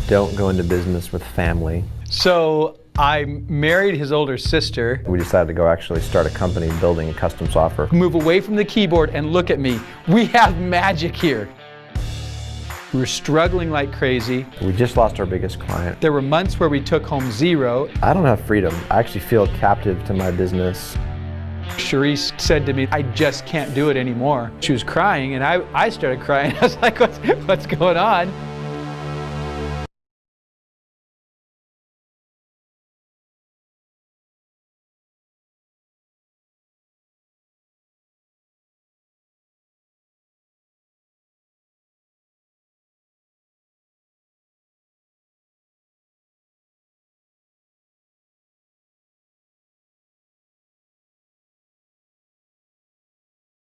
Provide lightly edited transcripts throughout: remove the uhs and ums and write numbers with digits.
don't go into business with family. So I married his older sister. We decided to go actually start a company building custom software. Move away from the keyboard and look at me. We have magic here. We were struggling like crazy. We just lost our biggest client. There were months where we took home zero. I don't have freedom. I actually feel captive to my business. Charisse said to me, I just can't do it anymore. She was crying and I started crying. I was like, what's going on?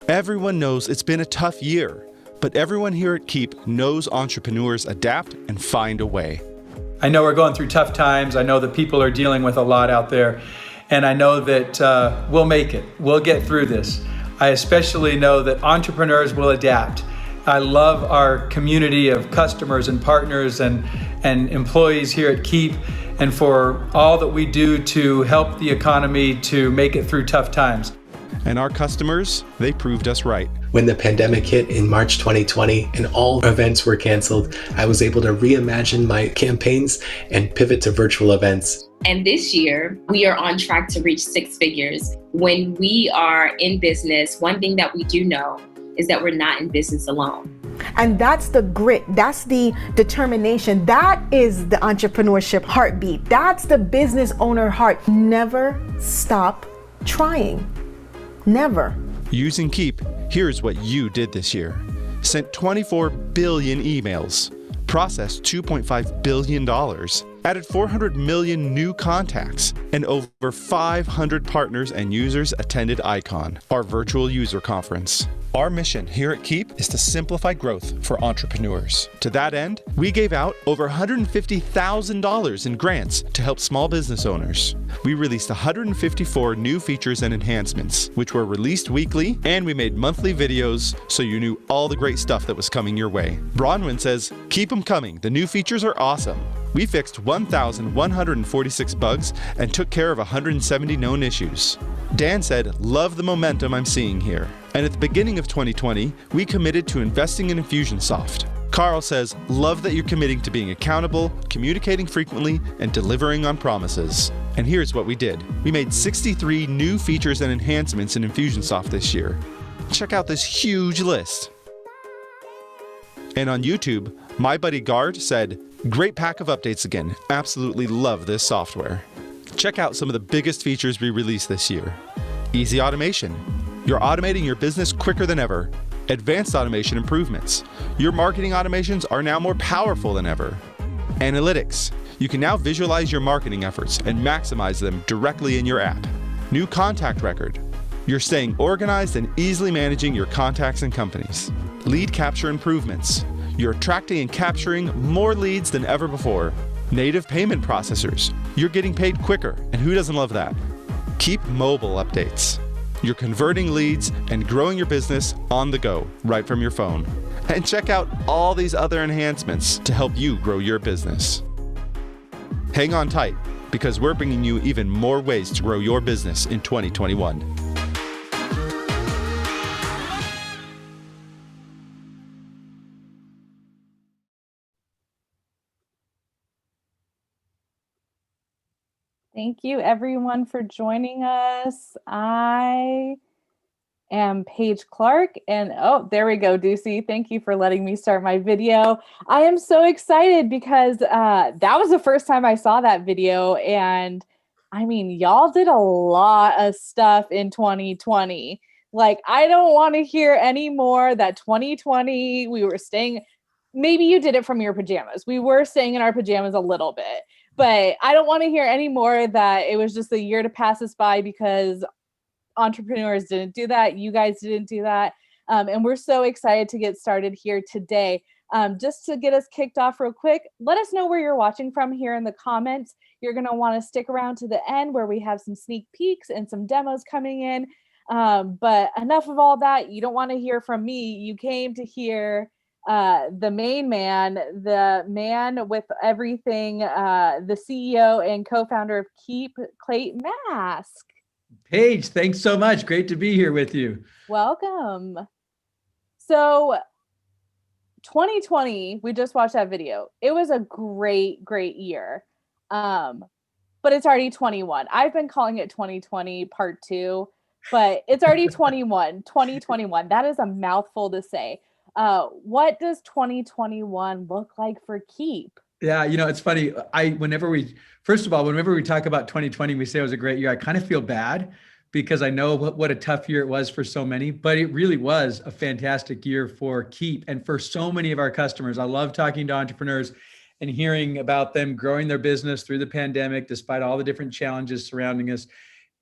Everyone knows it's been a tough year, but everyone here at Keap knows entrepreneurs adapt and find a way. I know we're going through tough times. I know that people are dealing with a lot out there, and I know that we'll make it. We'll get through this. I especially know that entrepreneurs will adapt. I love our community of customers and partners and employees here at Keap, and for all that we do to help the economy to make it through tough times. And our customers, they proved us right. When the pandemic hit in March 2020 and all events were canceled, I was able to reimagine my campaigns and pivot to virtual events. And this year, we are on track to reach 6 figures. When we are in business, one thing that we do know is that we're not in business alone. And that's the grit, that's the determination, that is the entrepreneurship heartbeat, that's the business owner heart. Never stop trying. Never. Using Keap, here's what you did this year. Sent 24 billion emails, processed $2.5 billion, added 400 million new contacts, and over 500 partners and users attended ICON, our virtual user conference. Our mission here at Keap is to simplify growth for entrepreneurs. To that end, we gave out over $150,000 in grants to help small business owners. We released 154 new features and enhancements, which were released weekly, and we made monthly videos so you knew all the great stuff that was coming your way. Bronwyn says, keep them coming. The new features are awesome. We fixed 1,146 bugs and took care of 170 known issues. Dan said, love the momentum I'm seeing here. And at the beginning of 2020, we committed to investing in Infusionsoft. Carl says, love that you're committing to being accountable, communicating frequently, and delivering on promises. And here's what we did. We made 63 new features and enhancements in Infusionsoft this year. Check out this huge list. And on YouTube, my buddy Gard said, great pack of updates again. Absolutely love this software. Check out some of the biggest features we released this year. Easy automation. You're automating your business quicker than ever. Advanced automation improvements. Your marketing automations are now more powerful than ever. Analytics. You can now visualize your marketing efforts and maximize them directly in your app. New contact record. You're staying organized and easily managing your contacts and companies. Lead capture improvements. You're attracting and capturing more leads than ever before. Native payment processors. You're getting paid quicker, and who doesn't love that? Keap mobile updates. You're converting leads and growing your business on the go, right from your phone. And check out all these other enhancements to help you grow your business. Hang on tight, because we're bringing you even more ways to grow your business in 2021. Thank you everyone for joining us. I am Paige Clark, and oh, there we go, Ducey. Thank you for letting me start my video. I am so excited because that was the first time I saw that video, and I mean, y'all did a lot of stuff in 2020. Like, I don't want to hear any more that 2020 we were staying. Maybe you did it from your pajamas. We were staying in our pajamas a little bit. But I don't want to hear any more that it was just a year to pass us by because entrepreneurs didn't do that. You guys didn't do that. And we're so excited to get started here today. Just to get us kicked off real quick, let us know where you're watching from here in the comments. You're going to want to stick around to the end where we have some sneak peeks and some demos coming in. But enough of all that. You don't want to hear from me. You came to hear the main man, the man with everything, the CEO and co-founder of Keap, Clayton Mask. Paige, thanks so much. Great to be here with you. Welcome. So 2020, we just watched that video. It was a great, great year. But it's already 21. I've been calling it 2020 part 2, but it's already 2021. That is a mouthful to say. What does 2021 look like for Keap? Yeah, it's funny. Whenever we talk about 2020, we say it was a great year. I kind of feel bad because I know what a tough year it was for so many, but it really was a fantastic year for Keap and for so many of our customers. I love talking to entrepreneurs and hearing about them growing their business through the pandemic, despite all the different challenges surrounding us.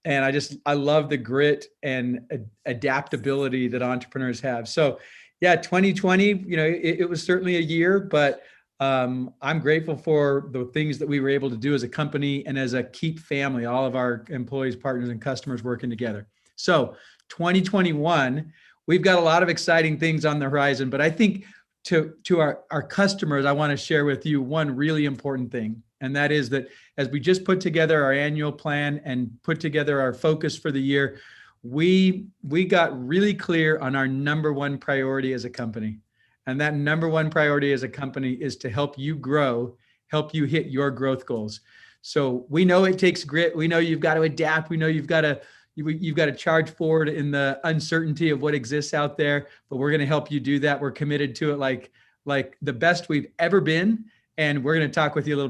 And I love the grit and adaptability that entrepreneurs have. So yeah, 2020, it was certainly a year, but I'm grateful for the things that we were able to do as a company and as a Keap family, all of our employees, partners, and customers working together. So 2021, we've got a lot of exciting things on the horizon, but I think to our customers, I want to share with you one really important thing. And that is that as we just put together our annual plan and put together our focus for the year, we got really clear on our number one priority as a company. And that number one priority as a company is to help you grow, help you hit your growth goals. So we know it takes grit. We know you've got to adapt. We know you've got to charge forward in the uncertainty of what exists out there, but we're going to help you do that. We're committed to it like the best we've ever been. And we're going to talk with you a little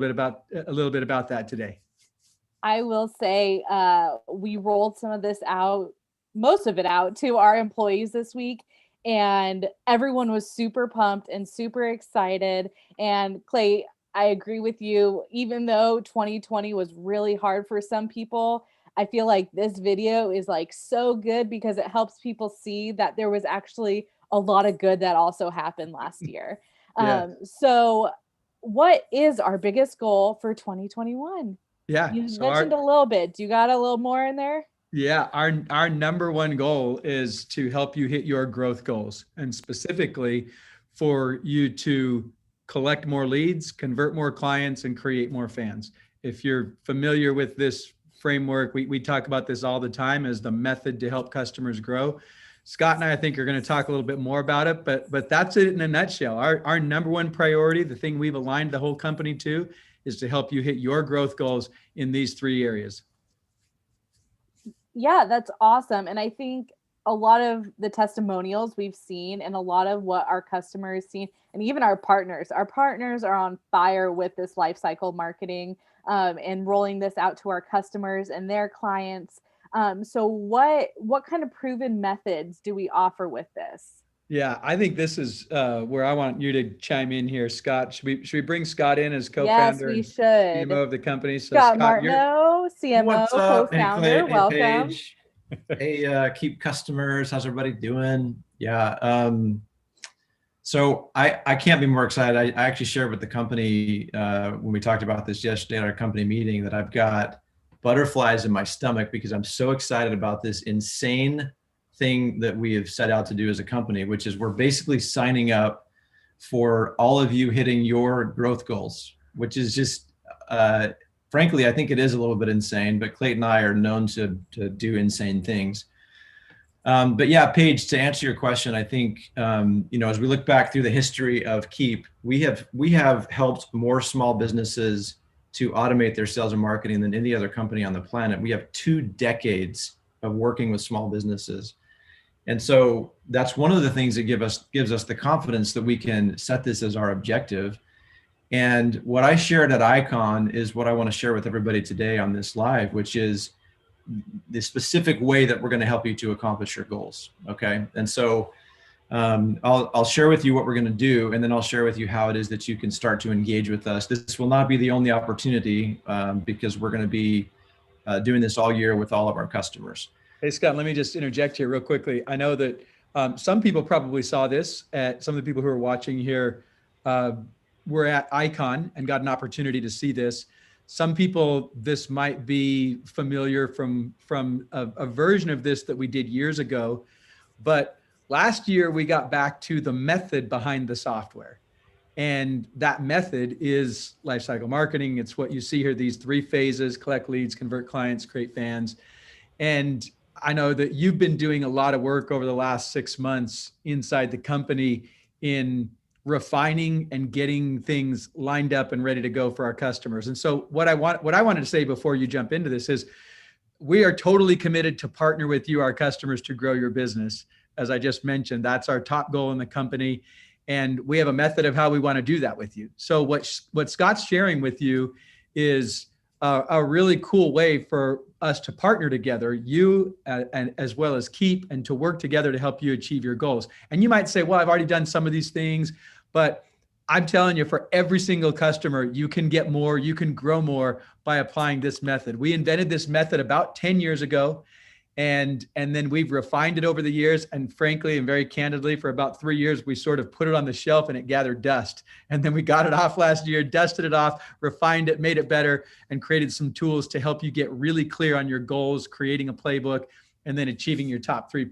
bit about that today. I will say we rolled some of this out, most of it out to our employees this week. And everyone was super pumped and super excited. And Clay, I agree with you. Even though 2020 was really hard for some people, I feel like this video is like so good because it helps people see that there was actually a lot of good that also happened last year. Yeah. So what is our biggest goal for 2021? Yeah. You mentioned a little bit. Do you got a little more in there? Yeah, our number one goal is to help you hit your growth goals, and specifically for you to collect more leads, convert more clients, and create more fans. If you're familiar with this framework, we talk about this all the time as the method to help customers grow. Scott and I think, are going to talk a little bit more about it, but that's it in a nutshell. Our number one priority, the thing we've aligned the whole company to, is to help you hit your growth goals in these 3 areas. Yeah, that's awesome. And I think a lot of the testimonials we've seen and a lot of what our customers seen, and even our partners are on fire with this life cycle marketing and rolling this out to our customers and their clients. So what kind of proven methods do we offer with this? Yeah, I think this is where I want you to chime in here, Scott. Should we bring Scott in as co-founder? Yes, we should. CMO of the company. So Scott Martineau, CMO, What's up? co-founder. Hey, Welcome. Paige. Hey, Keap customers. How's everybody doing? Yeah. So I can't be more excited. I actually shared with the company when we talked about this yesterday at our company meeting that I've got butterflies in my stomach because I'm so excited about this insane thing that we have set out to do as a company, which is we're basically signing up for all of you hitting your growth goals, which is just, frankly, I think it is a little bit insane, but Clayton and I are known to do insane things. But yeah, Paige, to answer your question, I think, as we look back through the history of Keap, we have helped more small businesses to automate their sales and marketing than any other company on the planet. We have 2 decades of working with small businesses. And so that's one of the things that gives us the confidence that we can set this as our objective. And what I shared at Icon is what I want to share with everybody today on this live, which is the specific way that we're going to help you to accomplish your goals. Okay. And so I'll share with you what we're going to do, and then I'll share with you how it is that you can start to engage with us. This will not be the only opportunity because we're going to be doing this all year with all of our customers. Hey, Scott, let me just interject here real quickly. I know that some people probably saw this. Some of the people who are watching here were at Icon and got an opportunity to see this. Some people, this might be familiar from a version of this that we did years ago. But last year we got back to the method behind the software. And that method is lifecycle marketing. It's what you see here, these 3 phases: collect leads, convert clients, create fans. And I know that you've been doing a lot of work over the last 6 months inside the company in refining and getting things lined up and ready to go for our customers. And so what I wanted to say before you jump into this is we are totally committed to partner with you, our customers, to grow your business. As I just mentioned, that's our top goal in the company. And we have a method of how we want to do that with you. So what Scott's sharing with you is a really cool way for us to partner together, you and as well as Keap, and to work together to help you achieve your goals. And you might say, well, I've already done some of these things, but I'm telling you, for every single customer, you can get more, you can grow more by applying this method. We invented this method about 10 years ago. And then we've refined it over the years. And frankly, and very candidly, for about 3 years, we sort of put it on the shelf and it gathered dust. And then we got it off last year, dusted it off, refined it, made it better, and created some tools to help you get really clear on your goals, creating a playbook, and then achieving your top 3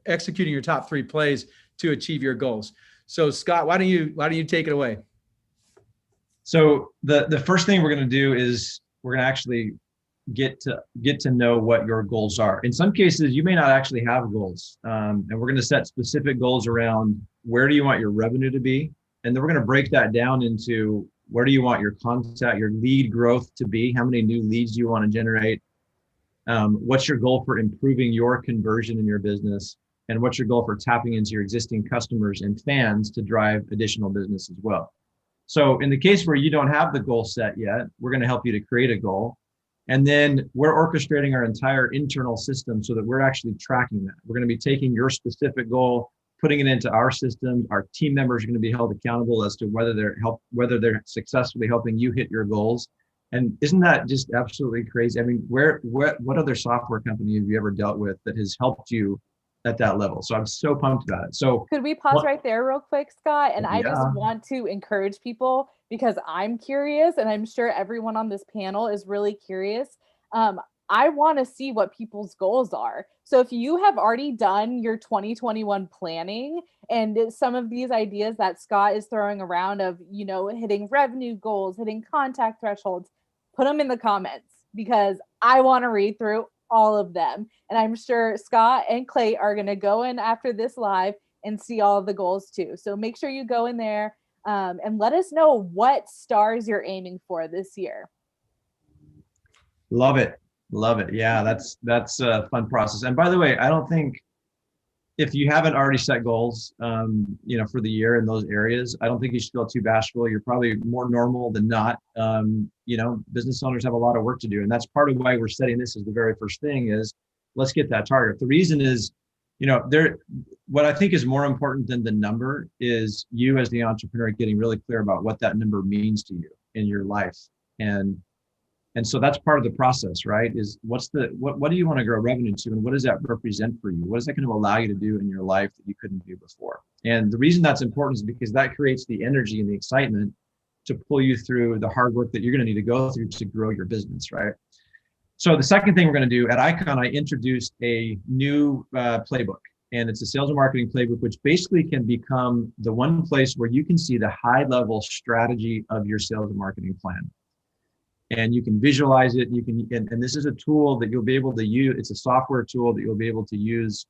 executing your top 3 plays to achieve your goals. So Scott, why don't you take it away? So the first thing we're going to do is we're going to actually get to know what your goals are. In some cases, you may not actually have goals. And we're going to set specific goals around where do you want your revenue to be? And then we're going to break that down into where do you want your contact, your lead growth to be? How many new leads do you want to generate? What's your goal for improving your conversion in your business? And what's your goal for tapping into your existing customers and fans to drive additional business as well? So in the case where you don't have the goal set yet, we're going to help you to create a goal. And then we're orchestrating our entire internal system so that we're actually tracking that. We're going to be taking your specific goal, putting it into our system. Our team members are going to be held accountable as to whether they're successfully helping you hit your goals. And isn't that just absolutely crazy? I mean, what other software company have you ever dealt with that has helped you at that level? So I'm so pumped about it. So could we pause right there real quick, Scott? And I just want to encourage people, because I'm curious, and I'm sure everyone on this panel is really curious. I want to see what people's goals are. So if you have already done your 2021 planning and some of these ideas that Scott is throwing around of, hitting revenue goals, hitting contact thresholds, put them in the comments, because I want to read through all of them. And I'm sure Scott and Clay are going to go in after this live and see all of the goals too. So make sure you go in there and let us know what stars you're aiming for this year. Love it. Yeah, that's a fun process. And by the way, I don't think, if you haven't already set goals, for the year in those areas, I don't think you should feel too bashful. You're probably more normal than not. Business owners have a lot of work to do. And that's part of why we're setting this as the very first thing is, let's get that target. The reason is, what I think is more important than the number is you as the entrepreneur getting really clear about what that number means to you in your life. And so that's part of the process, right? Is what do you want to grow revenue to, and what does that represent for you? What is that going to allow you to do in your life that you couldn't do before? And the reason that's important is because that creates the energy and the excitement to pull you through the hard work that you're going to need to go through to grow your business, right? So the second thing we're going to do at Icon, I introduced a new playbook, and it's a sales and marketing playbook, which basically can become the one place where you can see the high level strategy of your sales and marketing plan. And you can visualize it. And this is a tool that you'll be able to use. It's a software tool that you'll be able to use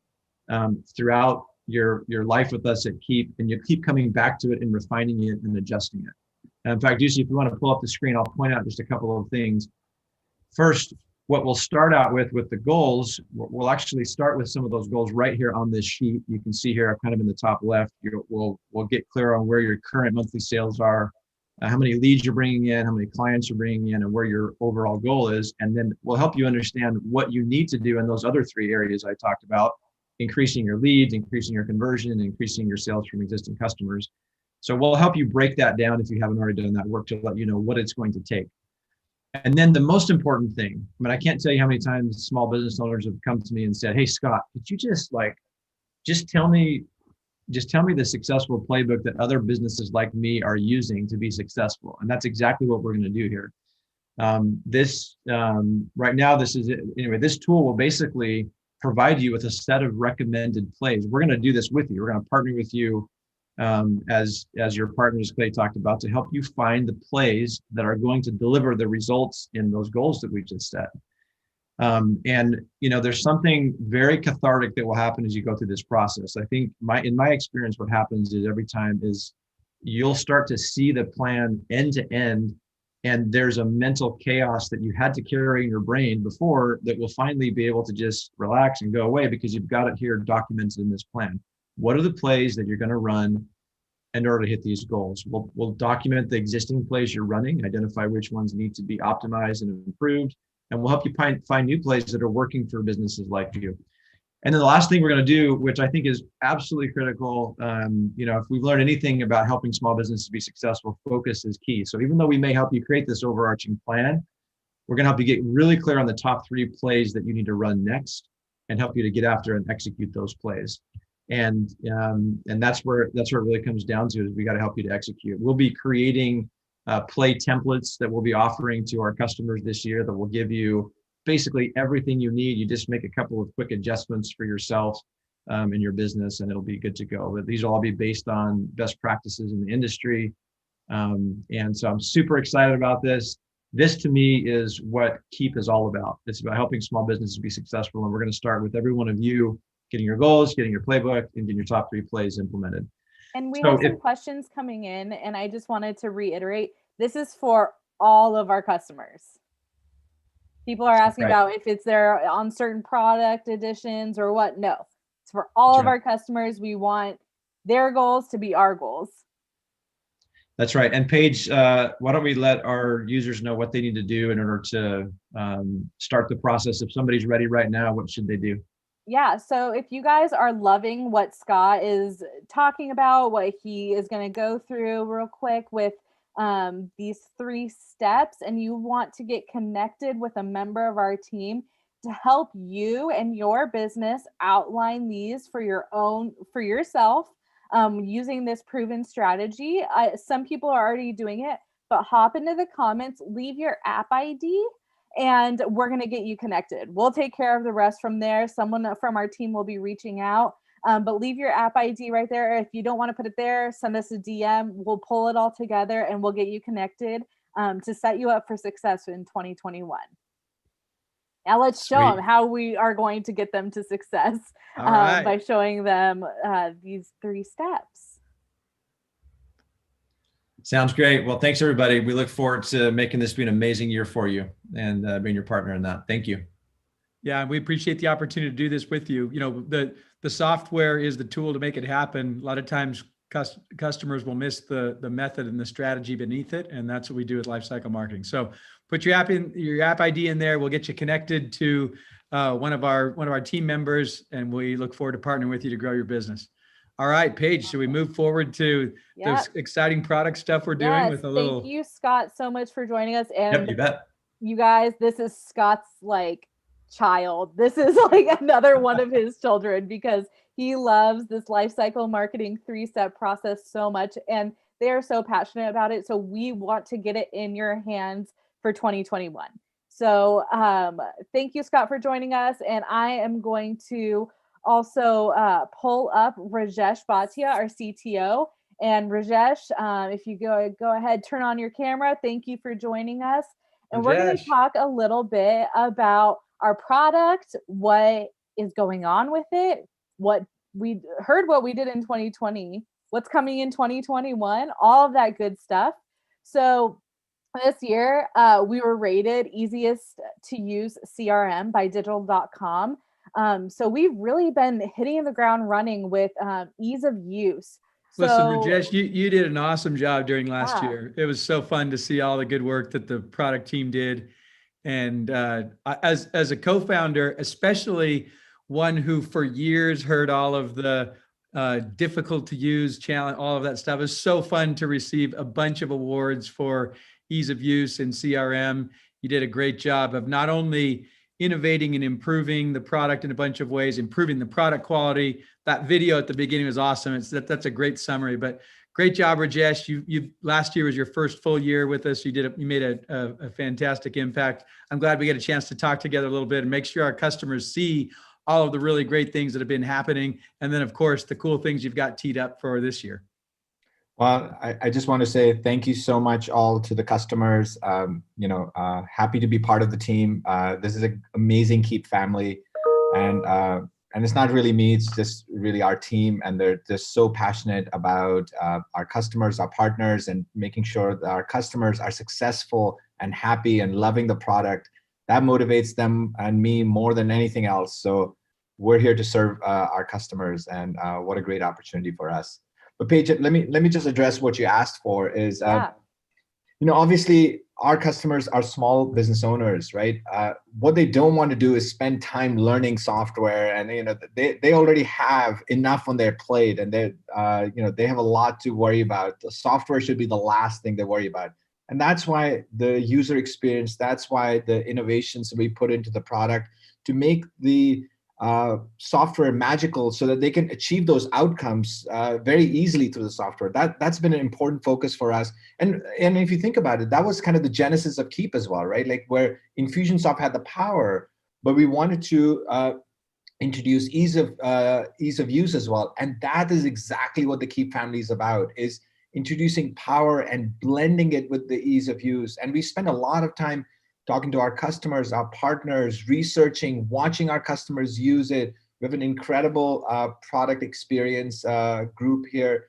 throughout your life with us at Keap, and you keep coming back to it and refining it and adjusting it. And in fact, Ducey, if you want to pull up the screen, I'll point out just a couple of things. First, what we'll start out with the goals, we'll actually start with some of those goals right here on this sheet. You can see here, kind of in the top left, we'll get clear on where your current monthly sales are, how many leads you're bringing in, how many clients you're bringing in, and where your overall goal is. And then we'll help you understand what you need to do in those other 3 areas I talked about: increasing your leads, increasing your conversion, and increasing your sales from existing customers. So we'll help you break that down if you haven't already done that work, to let you know what it's going to take. And then the most important thing, I can't tell you how many times small business owners have come to me and said, "Hey, Scott, could you just tell me the successful playbook that other businesses like me are using to be successful?" And that's exactly what we're going to do here. Right now, this tool will basically provide you with a set of recommended plays. We're going to do this with you. We're going to partner with you as your partners, Clay talked about, to help you find the plays that are going to deliver the results in those goals that we just set. And there's something very cathartic that will happen as you go through this process. I think in my experience, what happens is every time is you'll start to see the plan end to end, and there's a mental chaos that you had to carry in your brain before that will finally be able to just relax and go away because you've got it here documented in this plan. What are the plays that you're going to run in order to hit these goals? We'll document the existing plays you're running, identify which ones need to be optimized and improved, and we'll help you find new plays that are working for businesses like you. And then the last thing we're going to do, which I think is absolutely critical, if we've learned anything about helping small businesses be successful, focus is key. So even though we may help you create this overarching plan, we're going to help you get really clear on the top 3 plays that you need to run next and help you to get after and execute those plays. And that's where it really comes down to, is we got to help you to execute. We'll be creating play templates that we'll be offering to our customers this year that will give you basically everything you need. You just make a couple of quick adjustments for yourself and your business, and it'll be good to go. But these will all be based on best practices in the industry. And so I'm super excited about this. This to me is what Keap is all about. It's about helping small businesses be successful. And we're going to start with every one of you getting your goals, getting your playbook, and getting your top 3 plays implemented. And we have some questions coming in, and I just wanted to reiterate, this is for all of our customers. People are asking about if it's there on certain product editions or what. No, it's for all of our customers. We want their goals to be our goals. That's right. And Paige, why don't we let our users know what they need to do in order to start the process? If somebody's ready right now, what should they do? Yeah, so if you guys are loving what Scott is talking about, what he is going to go through real quick with these 3 steps, and you want to get connected with a member of our team to help you and your business outline these for yourself, using this proven strategy. Some people are already doing it, but hop into the comments, leave your app ID, and we're going to get you connected. We'll take care of the rest from there. Someone from our team will be reaching out, but leave your app ID right there. If you don't want to put it there, send us a DM. We'll pull it all together and we'll get you connected to set you up for success in 2021. Now let's show them how we are going to get them to success by showing them these 3 steps. Sounds great. Well, thanks everybody. We look forward to making this be an amazing year for you and being your partner in that. Thank you. Yeah, we appreciate the opportunity to do this with you. The software is the tool to make it happen. A lot of times customers will miss the method and the strategy beneath it. And that's what we do with lifecycle marketing. So put your app ID in there. We'll get you connected to one of our team members, and we look forward to partnering with you to grow your business. All right, Paige, should we move forward to those exciting product stuff we're doing with a little... Thank you, Scott, so much for joining us. And you bet. You guys, this is Scott's child. This is another one of his children, because he loves this life cycle marketing 3-step process so much, and they are so passionate about it. So we want to get it in your hands for 2021. So thank you, Scott, for joining us. And I am going to also pull up Rajesh Bhatia, our CTO. And Rajesh, if you go ahead, turn on your camera. Thank you for joining us. And we're going to talk a little bit about our product, what is going on with it, what we did in 2020, what's coming in 2021, all of that good stuff. So this year, we were rated easiest to use CRM by digital.com. So we've really been hitting the ground running with ease of use. Listen, Rajesh, you did an awesome job during last year. It was so fun to see all the good work that the product team did. And as a co-founder, especially one who for years heard all of the difficult to use challenge, all of that stuff, it was so fun to receive a bunch of awards for ease of use in CRM. You did a great job of not only innovating and improving the product in a bunch of ways, improving the product quality. That video at the beginning was awesome. That's a great summary, but great job, Rajesh. You last year was your first full year with us. You made a fantastic impact. I'm glad we get a chance to talk together a little bit and make sure our customers see all of the really great things that have been happening. And then of course, the cool things you've got teed up for this year. Well, I just want to say thank you so much all to the customers. Happy to be part of the team. This is an amazing Keap family, and it's not really me, it's just really our team, and they're just so passionate about our customers, our partners, and making sure that our customers are successful and happy and loving the product. That motivates them and me more than anything else. So we're here to serve our customers, and what a great opportunity for us. But Paige, let me just address what you asked for. Is obviously our customers are small business owners, right? What they don't want to do is spend time learning software, and they already have enough on their plate, and they have a lot to worry about. The software should be the last thing they worry about, and that's why the user experience, that's why the innovations we put into the product to make the software magical, so that they can achieve those outcomes very easily through the software. That's been an important focus for us. And if you think about it, that was kind of the genesis of Keap as well, right? Like where Infusionsoft had the power, but we wanted to introduce ease of use as well. And that is exactly what the Keap family is about, is introducing power and blending it with the ease of use. And we spend a lot of time talking to our customers, our partners, researching, watching our customers use it. We have an incredible product experience group here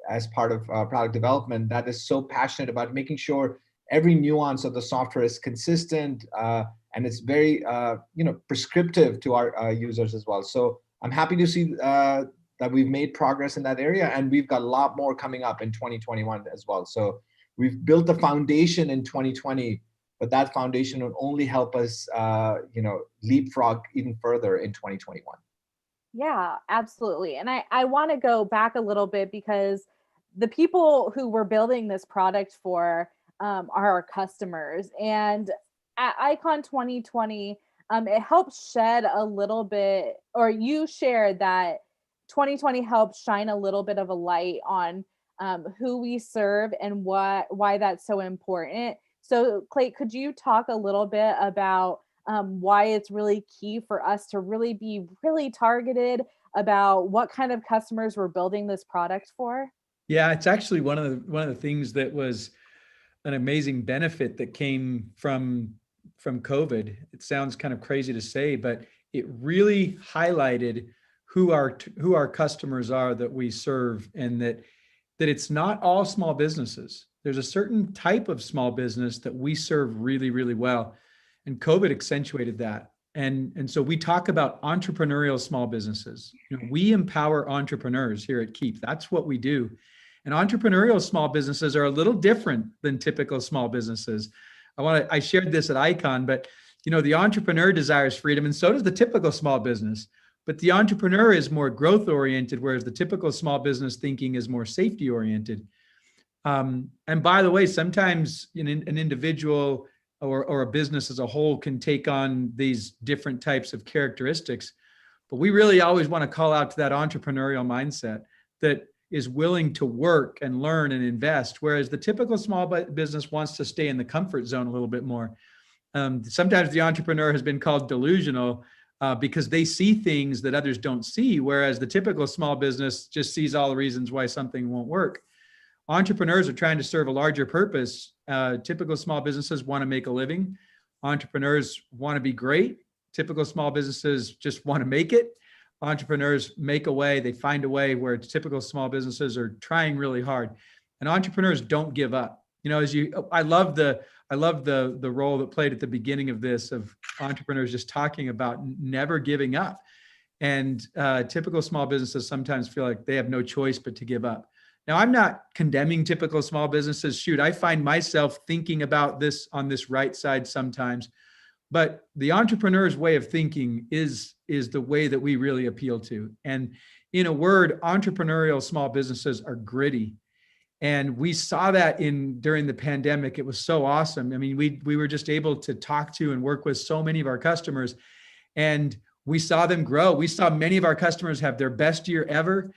as part of product development that is so passionate about making sure every nuance of the software is consistent, and it's very prescriptive to our users as well. So I'm happy to see that we've made progress in that area, and we've got a lot more coming up in 2021 as well. So we've built the foundation in 2020, but that foundation will only help us, leapfrog even further in 2021. Yeah, absolutely. And I want to go back a little bit, because the people who we're building this product for are our customers. And at Icon 2020, it helped shed a little bit, or you shared that 2020 helped shine a little bit of a light on who we serve and why that's so important. So Clay, could you talk a little bit about why it's really key for us to really be really targeted about what kind of customers we're building this product for? Yeah, it's actually one of the things that was an amazing benefit that came from COVID. It sounds kind of crazy to say, but it really highlighted who our customers are that we serve, and that it's not all small businesses. There's a certain type of small business that we serve really, really well. And COVID accentuated that. And so we talk about entrepreneurial small businesses. We empower entrepreneurs here at Keap. That's what we do. And entrepreneurial small businesses are a little different than typical small businesses. I shared this at Icon, but the entrepreneur desires freedom, and so does the typical small business. But the entrepreneur is more growth oriented, whereas the typical small business thinking is more safety oriented. And by the way, sometimes an individual or a business as a whole can take on these different types of characteristics, but we really always want to call out to that entrepreneurial mindset that is willing to work and learn and invest, whereas the typical small business wants to stay in the comfort zone a little bit more. Sometimes the entrepreneur has been called delusional because they see things that others don't see, whereas the typical small business just sees all the reasons why something won't work. Entrepreneurs are trying to serve a larger purpose. Typical small businesses want to make a living. Entrepreneurs want to be great. Typical small businesses just want to make it. Entrepreneurs make a way, they find a way, where typical small businesses are trying really hard. And entrepreneurs don't give up. I love the role that played at the beginning of this, of entrepreneurs just talking about never giving up. And typical small businesses sometimes feel like they have no choice but to give up. Now, I'm not condemning typical small businesses. Shoot, I find myself thinking about this on this right side sometimes. But the entrepreneur's way of thinking is the way that we really appeal to. And in a word, entrepreneurial small businesses are gritty. And we saw that during the pandemic. It was so awesome. I mean, we were just able to talk to and work with so many of our customers, and we saw them grow. We saw many of our customers have their best year ever.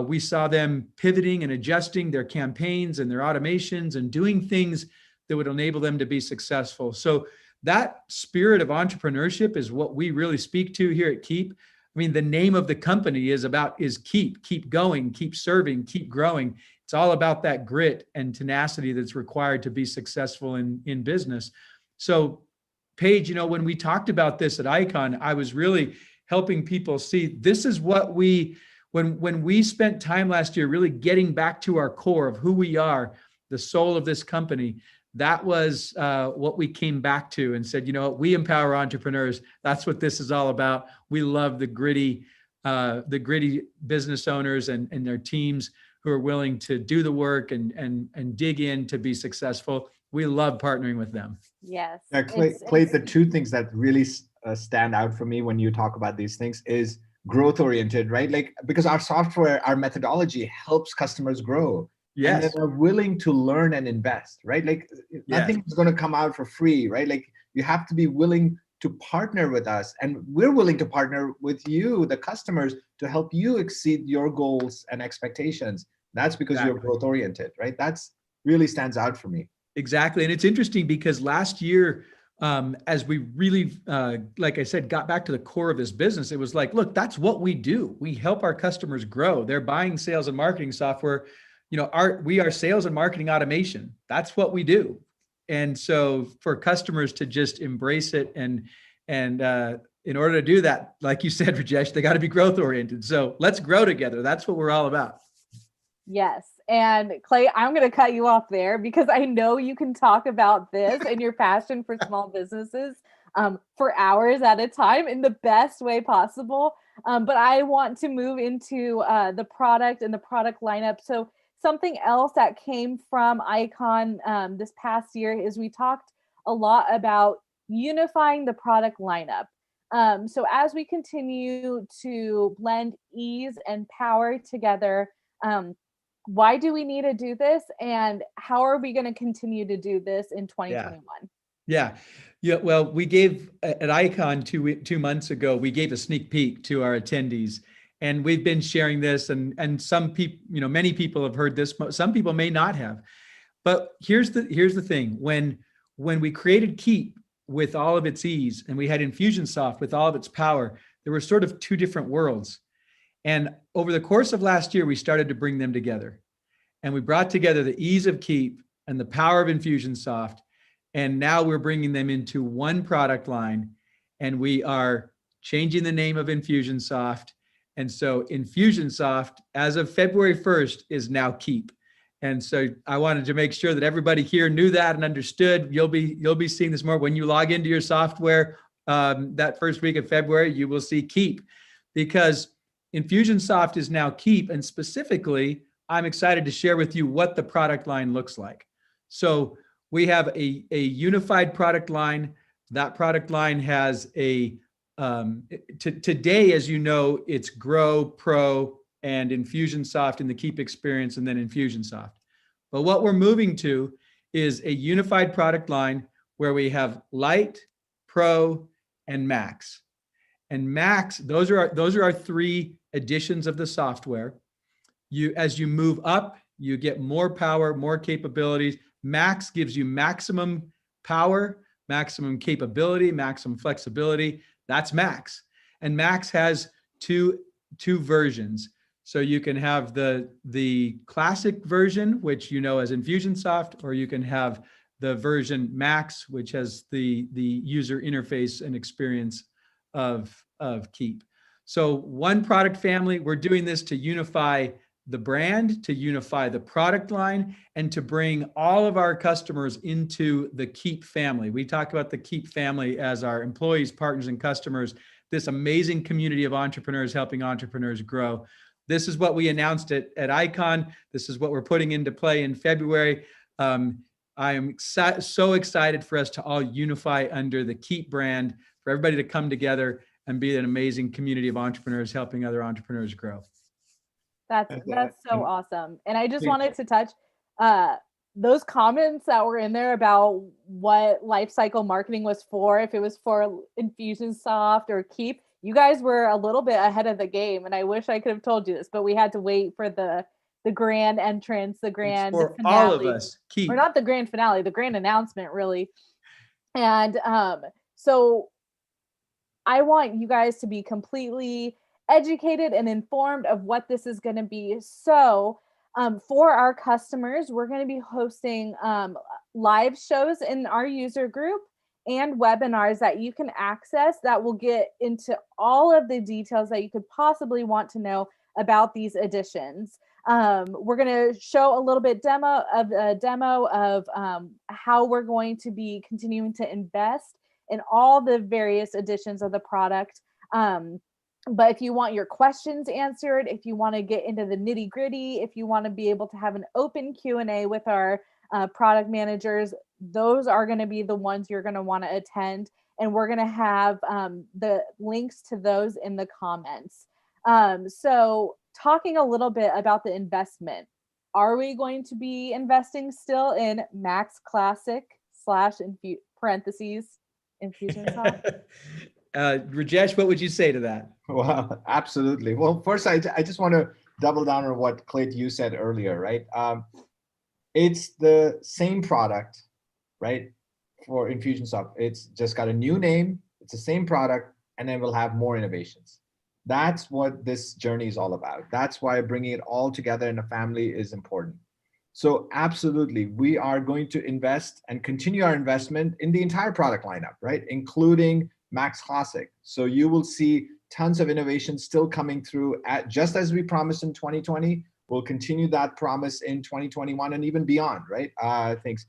We saw them pivoting and adjusting their campaigns and their automations and doing things that would enable them to be successful. So That spirit of entrepreneurship is what we really speak to here at Keap. I mean, the name of the company is keep going, keep serving, keep growing. It's all about that grit and tenacity that's required to be successful in business. So Paige, you know, when we talked about this at Icon, I was really helping people see this is what when we spent time last year really getting back to our core of who we are, the soul of this company. That was what we came back to and said, you know what, we empower entrepreneurs. That's what this is all about. We love the gritty business owners and their teams who are willing to do the work and dig in to be successful. We love partnering with them. Yes. Yeah, Clay, the two things that really stand out for me when you talk about these things is growth oriented, right? Like, because our software, our methodology helps customers grow. Yes. And they're willing to learn and invest, right? Like nothing is going to come out for free, right? Like you have to be willing to partner with us, and we're willing to partner with you, the customers, to help you exceed your goals and expectations. That's because you're growth oriented, right? That's really stands out for me. Exactly. And it's interesting because last year, as we really, like I said, got back to the core of this business, it was like, look, that's what we do. We help our customers grow. They're buying sales and marketing software. You know, we are sales and marketing automation. That's what we do. And so for customers to just embrace it and in order to do that, like you said, Rajesh, they got to be growth oriented. So let's grow together. That's what we're all about. Yes. And Clay, I'm going to cut you off there because I know you can talk about this and your passion for small businesses for hours at a time in the best way possible. But I want to move into the product and the product lineup. So something else that came from Icon this past year is we talked a lot about unifying the product lineup. So as we continue to blend ease and power together, why do we need to do this? And how are we going to continue to do this in 2021? Yeah. Well, we gave at Icon 2 months ago, we gave a sneak peek to our attendees. And we've been sharing this, and some people, you know, many people have heard this. Some people may not have. But here's the thing: when we created Keap with all of its ease, and we had Infusionsoft with all of its power, there were sort of two different worlds. And over the course of last year, we started to bring them together, and we brought together the ease of Keap and the power of Infusionsoft, and now we're bringing them into one product line, and we are changing the name of Infusionsoft. And so Infusionsoft, as of February 1st, is now Keap. And so I wanted to make sure that everybody here knew that and understood. You'll be seeing this more when you log into your software that first week of February. You will see Keap, because Infusionsoft is now Keap. And specifically, I'm excited to share with you what the product line looks like. So we have a unified product line. That product line has today, as you know, it's Grow, Pro, and Infusionsoft in the Keap experience, and then Infusionsoft. But what we're moving to is a unified product line where we have Lite, Pro, and Max. And Max, those are our three editions of the software. As you move up, you get more power, more capabilities. Max gives you maximum power, maximum capability, maximum flexibility. That's Max. And Max has two versions. So you can have the classic version, which you know as Infusionsoft, or you can have the version Max, which has the user interface and experience of Keap. So one product family. We're doing this to unify the brand, to unify the product line, and to bring all of our customers into the Keap family. We talk about the Keap family as our employees, partners, and customers, this amazing community of entrepreneurs helping entrepreneurs grow. This is what we announced at Icon. This is what we're putting into play in February. I am so excited for us to all unify under the Keap brand, for everybody to come together and be an amazing community of entrepreneurs helping other entrepreneurs grow. That's so awesome. And I just wanted to touch those comments that were in there about what lifecycle marketing was for, if it was for Infusionsoft or Keap. You guys were a little bit ahead of the game, and I wish I could have told you this, but we had to wait for the grand entrance, the grand for finale. all of us, Keap. Or not the grand finale, the grand announcement, really. And so I want you guys to be completely educated and informed of what this is going to be. So for our customers, we're going to be hosting live shows in our user group and webinars that you can access that will get into all of the details that you could possibly want to know about these editions. We're going to show a little bit demo of how we're going to be continuing to invest in all the various editions of the product. But if you want your questions answered, if you want to get into the nitty gritty, if you want to be able to have an open Q&A with our product managers, those are going to be the ones you're going to want to attend. And we're going to have the links to those in the comments. So talking a little bit about the investment, are we going to be investing still in Max Classic / parentheses Infusionsoft? Rajesh, what would you say to that? Well, absolutely. Well, first, I just want to double down on what Clayton, you said earlier, right? It's the same product, right? For Infusionsoft, it's just got a new name. It's the same product, and then we'll have more innovations. That's what this journey is all about. That's why bringing it all together in a family is important. So absolutely, we are going to invest and continue our investment in the entire product lineup, right? Including Max Classic. So you will see tons of innovation still coming through just as we promised in 2020. We'll continue that promise in 2021 and even beyond, right? Thanks.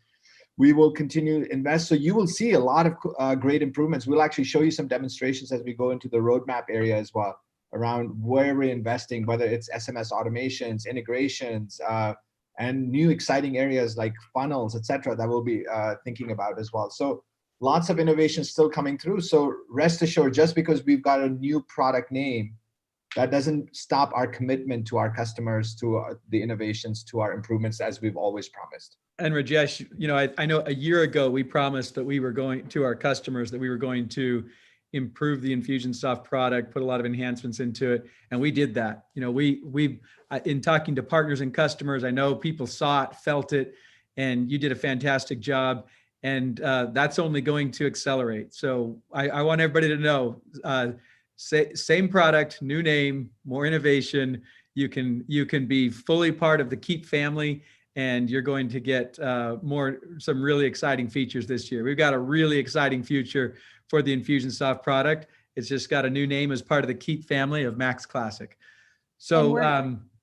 We will continue to invest. So you will see a lot of great improvements. We'll actually show you some demonstrations as we go into the roadmap area as well around where we're investing, whether it's SMS automations, integrations, and new exciting areas like funnels, et cetera, that we'll be thinking about as well. So lots of innovation still coming through. So rest assured, just because we've got a new product name, that doesn't stop our commitment to our customers, to the innovations, to our improvements, as we've always promised. And Rajesh, I know a year ago we promised that we were going to our customers that we were going to improve the Infusionsoft product, put a lot of enhancements into it, and we did that. We've in talking to partners and customers, I know people saw it, felt it, and you did a fantastic job. And that's only going to accelerate. So I want everybody to know, same product, new name, more innovation. You can be fully part of the Keap family, and you're going to get some really exciting features this year. We've got a really exciting future for the Infusionsoft product. It's just got a new name as part of the Keap family of Max Classic. So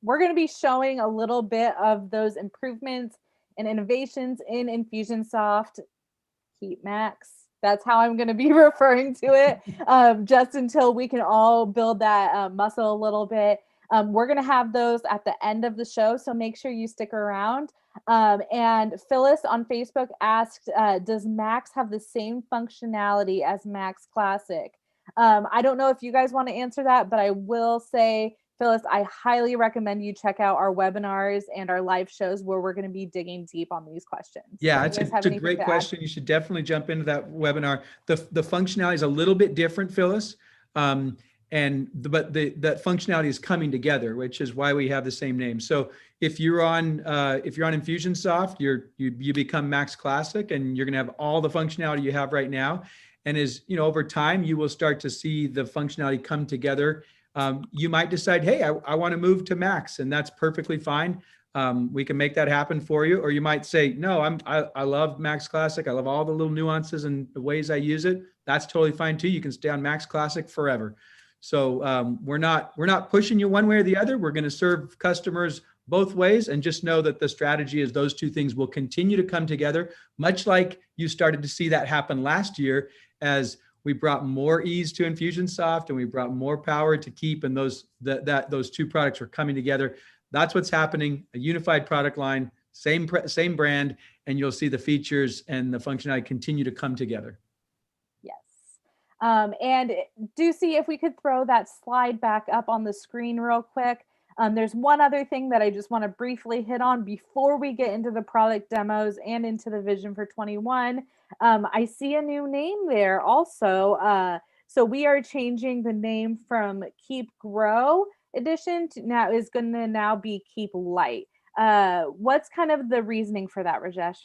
we're going to be showing a little bit of those improvements and innovations in Infusionsoft Keap Max. That's how I'm going to be referring to it, just until we can all build that muscle a little bit. We're going to have those at the end of the show, so make sure you stick around. And Phyllis on Facebook asked, does Max have the same functionality as Max Classic? I don't know if you guys want to answer that, but I will say, Phyllis, I highly recommend you check out our webinars and our live shows where we're going to be digging deep on these questions. Yeah, it's a great question. You should definitely jump into that webinar. The functionality is a little bit different, Phyllis, but that functionality is coming together, which is why we have the same name. So if you're on Infusionsoft, you become Max Classic, and you're going to have all the functionality you have right now. And as over time, you will start to see the functionality come together. You might decide, hey, I want to move to Max, and that's perfectly fine. We can make that happen for you. Or you might say, no, I love Max Classic. I love all the little nuances and the ways I use it. That's totally fine too. You can stay on Max Classic forever. So we're not pushing you one way or the other. We're going to serve customers both ways, and just know that the strategy is those two things will continue to come together, much like you started to see that happen last year as we brought more ease to Infusionsoft and we brought more power to Keap, and those two products are coming together. That's what's happening. A unified product line, same brand, and you'll see the features and the functionality continue to come together. Yes. And Ducey, if we could throw that slide back up on the screen real quick. There's one other thing that I just want to briefly hit on before we get into the product demos and into the vision for 21. I see a new name there also. So we are changing the name from Keap Grow Edition to now is going to now be Keap Light. What's kind of the reasoning for that, Rajesh?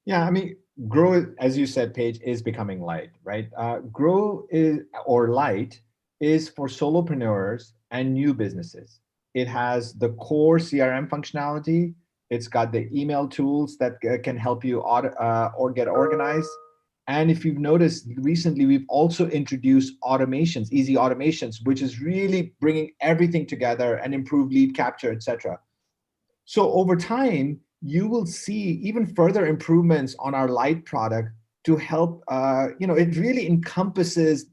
Yeah, I mean, Grow, as you said, Paige, is becoming light, right? Grow is, or light is for solopreneurs and new businesses. It has the core CRM functionality. It's got the email tools that can help you or get organized. And if you've noticed recently, we've also introduced automations, easy automations, which is really bringing everything together and improve lead capture, etc. So over time, you will see even further improvements on our light product to help, it really encompasses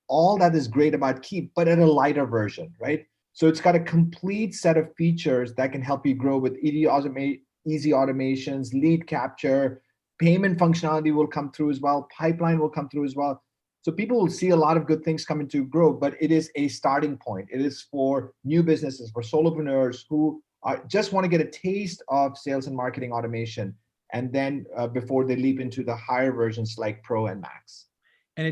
all that is great about Keap, but at a lighter version, right? So it's got a complete set of features that can help you grow with easy automations, lead capture, payment functionality will come through as well, pipeline will come through as well. So people will see a lot of good things coming to Grow, but it is a starting point. It is for new businesses, for solopreneurs who just want to get a taste of sales and marketing automation, and then before they leap into the higher versions like Pro and Max. And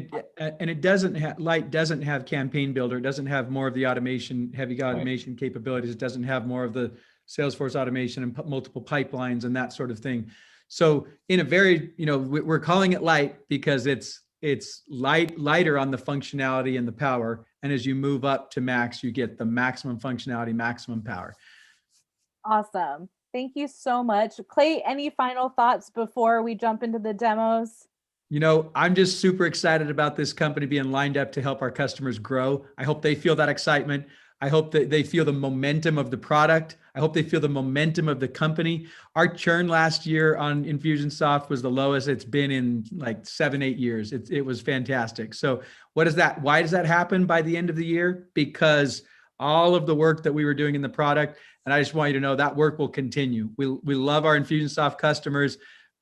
it doesn't have, Light doesn't have campaign builder. It doesn't have more of the automation, heavy automation capabilities. It doesn't have more of the Salesforce automation and multiple pipelines and that sort of thing. So in a very, we're calling it light because it's lighter on the functionality and the power. And as you move up to Max, you get the maximum functionality, maximum power. Awesome. Thank you so much. Clay, any final thoughts before we jump into the demos? I'm just super excited about this company being lined up to help our customers grow. I hope they feel that excitement. I hope that they feel the momentum of the product. I hope they feel the momentum of the company. Our churn last year on Infusionsoft was the lowest it's been in like 7-8 years. It was fantastic. So what is that? Why does that happen by the end of the year? Because all of the work that we were doing in the product, and I just want you to know that work will continue. We love our Infusionsoft customers.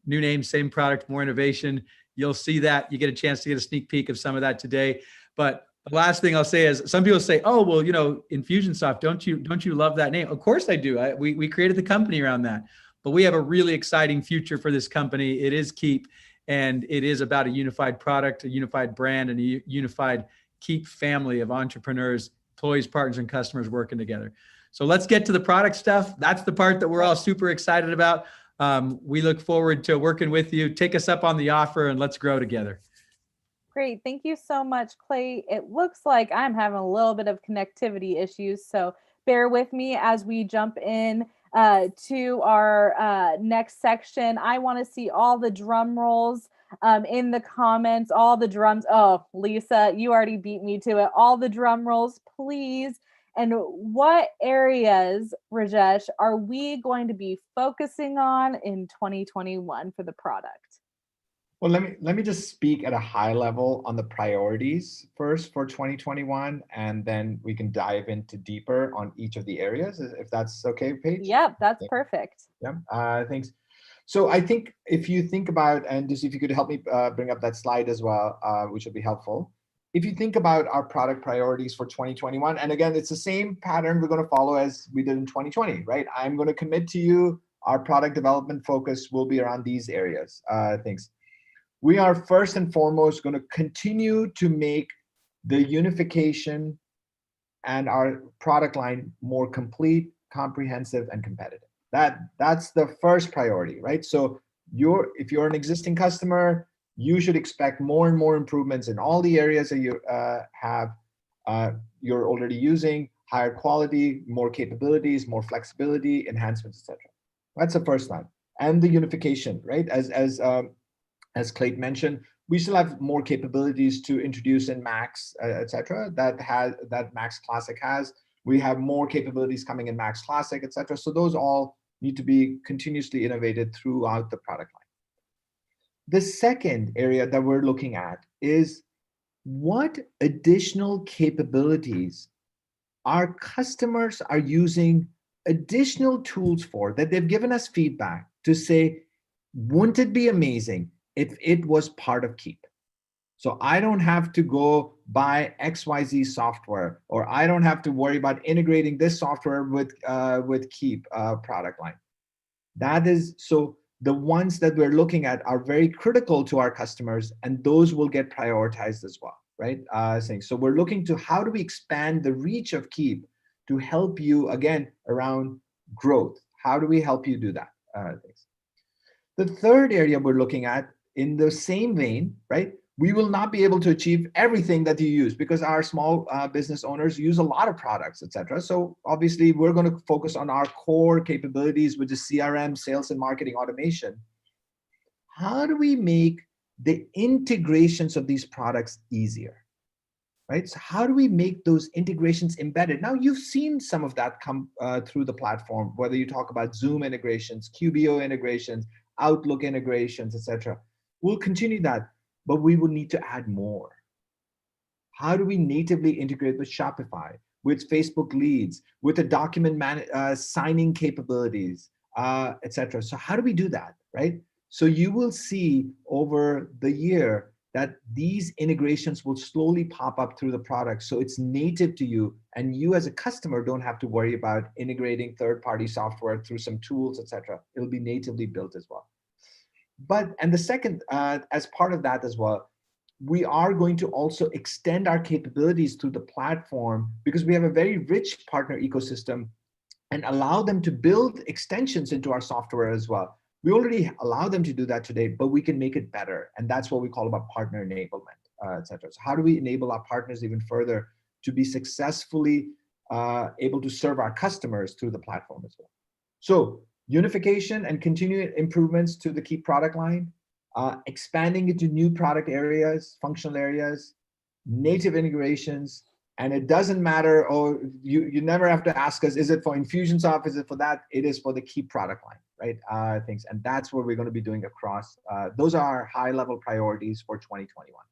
New name, same product, more innovation. You'll see that. You get a chance to get a sneak peek of some of that today. But the last thing I'll say is some people say, oh, well, Infusionsoft, don't you love that name? Of course I do. We created the company around that. But we have a really exciting future for this company. It is Keap, and it is about a unified product, a unified brand, and a unified Keap family of entrepreneurs, employees, partners, and customers working together. So let's get to the product stuff. That's the part that we're all super excited about. We look forward to working with you. Take us up on the offer and let's grow together. Great. Thank you so much, Clay. It looks like I'm having a little bit of connectivity issues, so bear with me as we jump in to our next section. I want to see all the drum rolls in the comments, all the drums. Oh, Lisa, you already beat me to it. All the drum rolls, please. And what areas, Rajesh, are we going to be focusing on in 2021 for the product? Well, let me just speak at a high level on the priorities first for 2021, and then we can dive into deeper on each of the areas, if that's okay, Paige? Yep, that's perfect. Yeah, thanks. So I think if you think about, and just if you could help me bring up that slide as well, which would be helpful. If you think about our product priorities for 2021, and again, it's the same pattern we're going to follow as we did in 2020, right? I'm going to commit to you, our product development focus will be around these areas, things. We are first and foremost going to continue to make the unification and our product line more complete, comprehensive, and competitive. That's the first priority, right? So if you're an existing customer, you should expect more and more improvements in all the areas that you you're already using, higher quality, more capabilities, more flexibility, enhancements, etc. That's the first one. And the unification, right? As Clayton mentioned, we still have more capabilities to introduce in Max, etc. That Max Classic has. We have more capabilities coming in Max Classic, etc. So those all need to be continuously innovated throughout the product line. The second area that we're looking at is what additional capabilities our customers are using additional tools for that they've given us feedback to say, wouldn't it be amazing if it was part of Keap? So I don't have to go buy XYZ software, or I don't have to worry about integrating this software with Keap product line. That is, so the ones that we're looking at are very critical to our customers, and those will get prioritized as well, right? So we're looking to how do we expand the reach of Keap to help you, again, around growth. How do we help you do that? The third area we're looking at in the same vein, right? We will not be able to achieve everything that you use because our small business owners use a lot of products, etc. So obviously we're going to focus on our core capabilities, which is CRM, sales and marketing automation. How do we make the integrations of these products easier? Right? So how do we make those integrations embedded? Now you've seen some of that come through the platform, whether you talk about Zoom integrations, QBO integrations, Outlook integrations, etc. We'll continue that, but we will need to add more. How do we natively integrate with Shopify, with Facebook leads, with the document signing capabilities, etc. So how do we do that, right? So you will see over the year that these integrations will slowly pop up through the product. So it's native to you, and you as a customer don't have to worry about integrating third-party software through some tools, etc. It'll be natively built as well. And the second, as part of that as well, we are going to also extend our capabilities through the platform because we have a very rich partner ecosystem and allow them to build extensions into our software as well. We already allow them to do that today, but we can make it better. And that's what we call about partner enablement, et cetera. So how do we enable our partners even further to be successfully able to serve our customers through the platform as well? So unification and continued improvements to the Keap product line, expanding into new product areas, functional areas, native integrations, and it doesn't matter, or you never have to ask us, is it for Infusionsoft, is it for that? It is for the Keap product line, right? Things, and that's what we're going to be doing across. Those are our high-level priorities for 2021.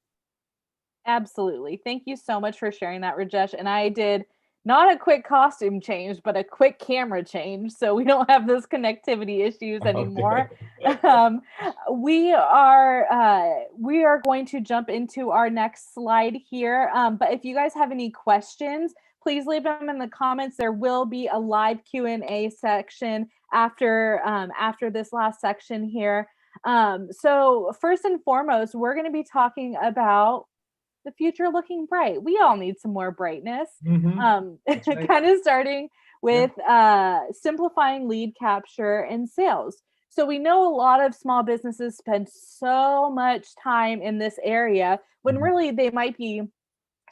Absolutely. Thank you so much for sharing that, Rajesh. And I did not a quick costume change, but a quick camera change, so we don't have those connectivity issues anymore. Okay. We are going to jump into our next slide here. But if you guys have any questions, please leave them in the comments. There will be a live Q&A section after this last section here. So first and foremost, we're going to be talking about the future looking bright. We all need some more brightness. Right. Kind of starting with simplifying lead capture and sales. So we know a lot of small businesses spend so much time in this area when really they might be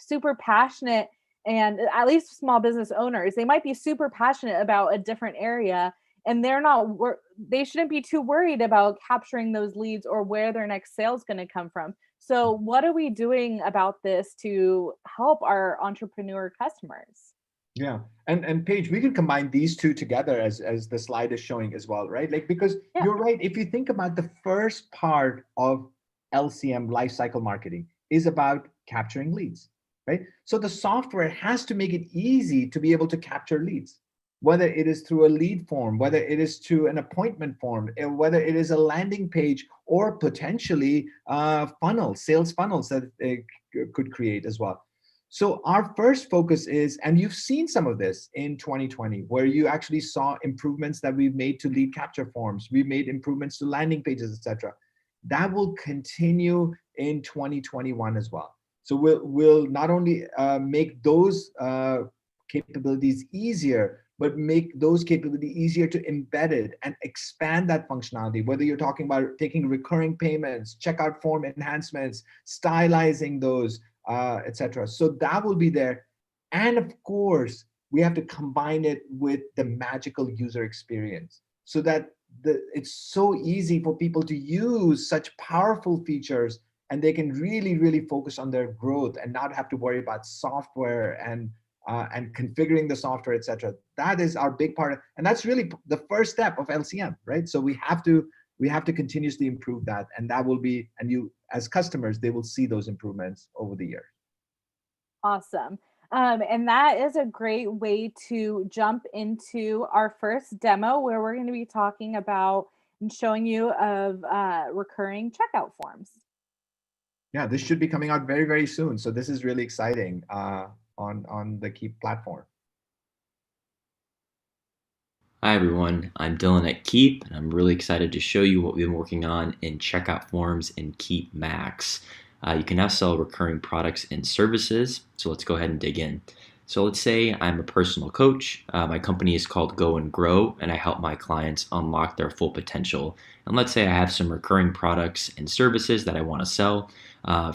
super passionate, and at least small business owners, they might be super passionate about a different area, and they shouldn't be too worried about capturing those leads or where their next sale is going to come from. So what are we doing about this to help our entrepreneur customers? Yeah, and Paige, we can combine these two together as the slide is showing as well, right? Like, because you're right, if you think about the first part of LCM, lifecycle marketing, is about capturing leads, right? So the software has to make it easy to be able to capture leads, whether it is through a lead form, whether it is through an appointment form, whether it is a landing page, or potentially sales funnels that it could create as well. So our first focus is, and you've seen some of this in 2020, where you actually saw improvements that we've made to lead capture forms. We've made improvements to landing pages, etc. That will continue in 2021 as well. So we'll not only make those capabilities easier, but make those capabilities easier to embed it and expand that functionality, whether you're talking about taking recurring payments, checkout form enhancements, stylizing those, etc. So that will be there. And of course, we have to combine it with the magical user experience so that it's so easy for people to use such powerful features, and they can really, really focus on their growth and not have to worry about software and configuring the software, etc. That is our big part, and that's really the first step of LCM, right? So we have to continuously improve that, and that will be, and you as customers, they will see those improvements over the year. Awesome. And that is a great way to jump into our first demo, where we're going to be talking about and showing you of recurring checkout forms. Yeah, this should be coming out very, very soon. So this is really exciting. On the Keap platform. Hi everyone, I'm Dylan at Keap, and I'm really excited to show you what we've been working on in checkout forms in Keap Max. You can now sell recurring products and services, so let's go ahead and dig in. So let's say I'm a personal coach. My company is called Go and Grow, and I help my clients unlock their full potential. And let's say I have some recurring products and services that I want to sell.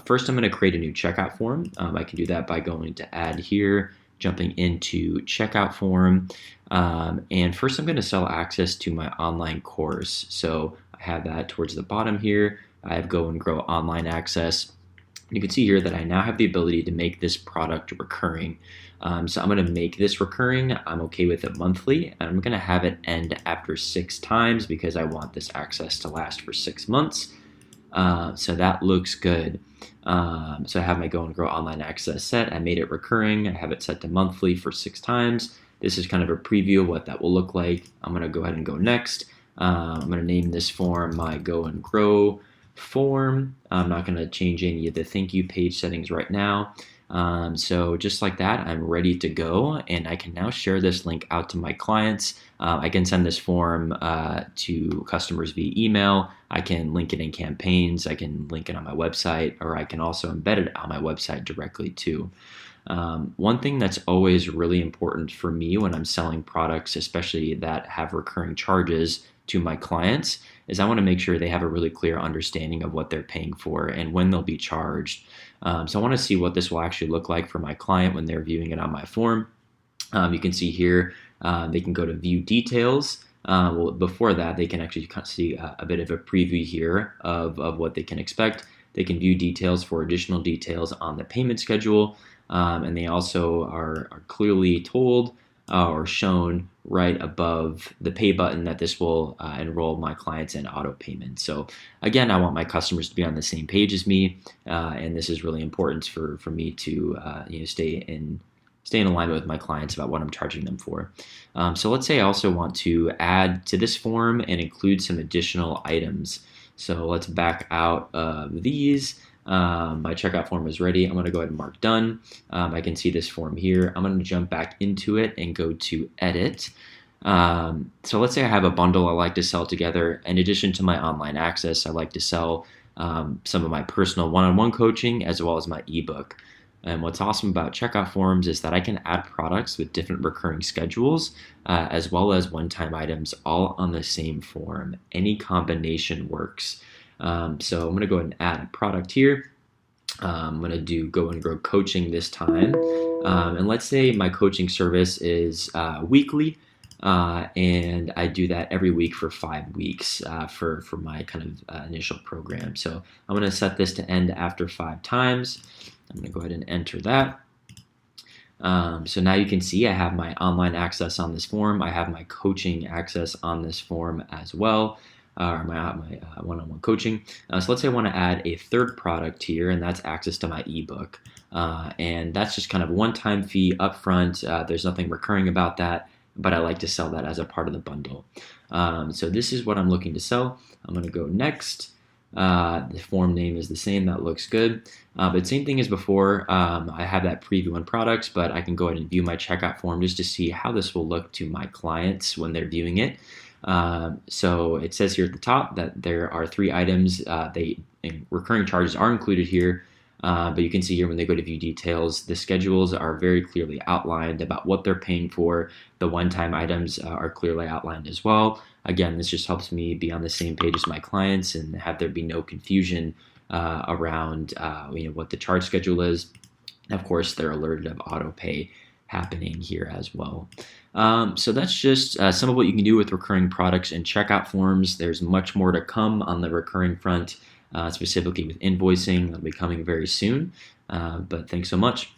First, I'm going to create a new checkout form. I can do that by going to add here, jumping into checkout form. And first, I'm going to sell access to my online course. So I have that towards the bottom here. I have Go and Grow online access. You can see here that I now have the ability to make this product recurring. So I'm going to make this recurring. I'm okay with it monthly, and I'm going to have it end after 6 times because I want this access to last for 6 months. So that looks good. So I have my Go and Grow online access set. I made it recurring. I have it set to monthly for 6 times. This is kind of a preview of what that will look like. I'm going to go ahead and go next. I'm going to name this form my Go and Grow form. I'm not going to change any of the thank you page settings right now. So just like that, I'm ready to go, and I can now share this link out to my clients. I can send this form to customers via email. I can link it in campaigns. I can link it on my website, or I can also embed it on my website directly too. One thing that's always really important for me when I'm selling products, especially that have recurring charges to my clients, is I want to make sure they have a really clear understanding of what they're paying for and when they'll be charged. So I want to see what this will actually look like for my client when they're viewing it on my form. You can see here, they can go to view details. Well, before that, they can actually see a bit of a preview here of what they can expect. They can view details for additional details on the payment schedule. And they also are clearly told or shown right above the pay button that this will enroll my clients in auto payment. So again, I want my customers to be on the same page as me, and this is really important for me to stay in alignment with my clients about what I'm charging them for. So let's say I also want to add to this form and include some additional items. So let's back out of these. My checkout form is ready. I'm going to go ahead and mark done. I can see this form here. I'm going to jump back into it and go to edit. So let's say I have a bundle I like to sell together. In addition to my online access, I like to sell some of my personal one-on-one coaching as well as my ebook. And what's awesome about checkout forms is that I can add products with different recurring schedules as well as one-time items all on the same form. Any combination works. So I'm going to go ahead and add a product here. I'm going to do Go and Grow coaching this time. And let's say my coaching service is weekly. And I do that every week for 5 weeks for my kind of initial program. So I'm going to set this to end after 5 times. I'm going to go ahead and enter that. So now you can see I have my online access on this form. I have my coaching access on this form as well. Or my one-on-one coaching. So let's say I want to add a third product here, and that's access to my ebook. And that's just kind of a one-time fee upfront. There's nothing recurring about that, but I like to sell that as a part of the bundle. So this is what I'm looking to sell. I'm going to go next. The form name is the same. That looks good. But same thing as before. I have that preview on products, but I can go ahead and view my checkout form just to see how this will look to my clients when they're viewing it. So it says here at the top that there are 3 items. Recurring charges are included here, but you can see here when they go to view details, the schedules are very clearly outlined about what they're paying for. The one-time items are clearly outlined as well. Again, this just helps me be on the same page as my clients and have there be no confusion around what the charge schedule is. And of course, they're alerted of auto pay happening here as well. So that's just some of what you can do with recurring products and checkout forms. There's much more to come on the recurring front, specifically with invoicing. That'll be coming very soon. But thanks so much.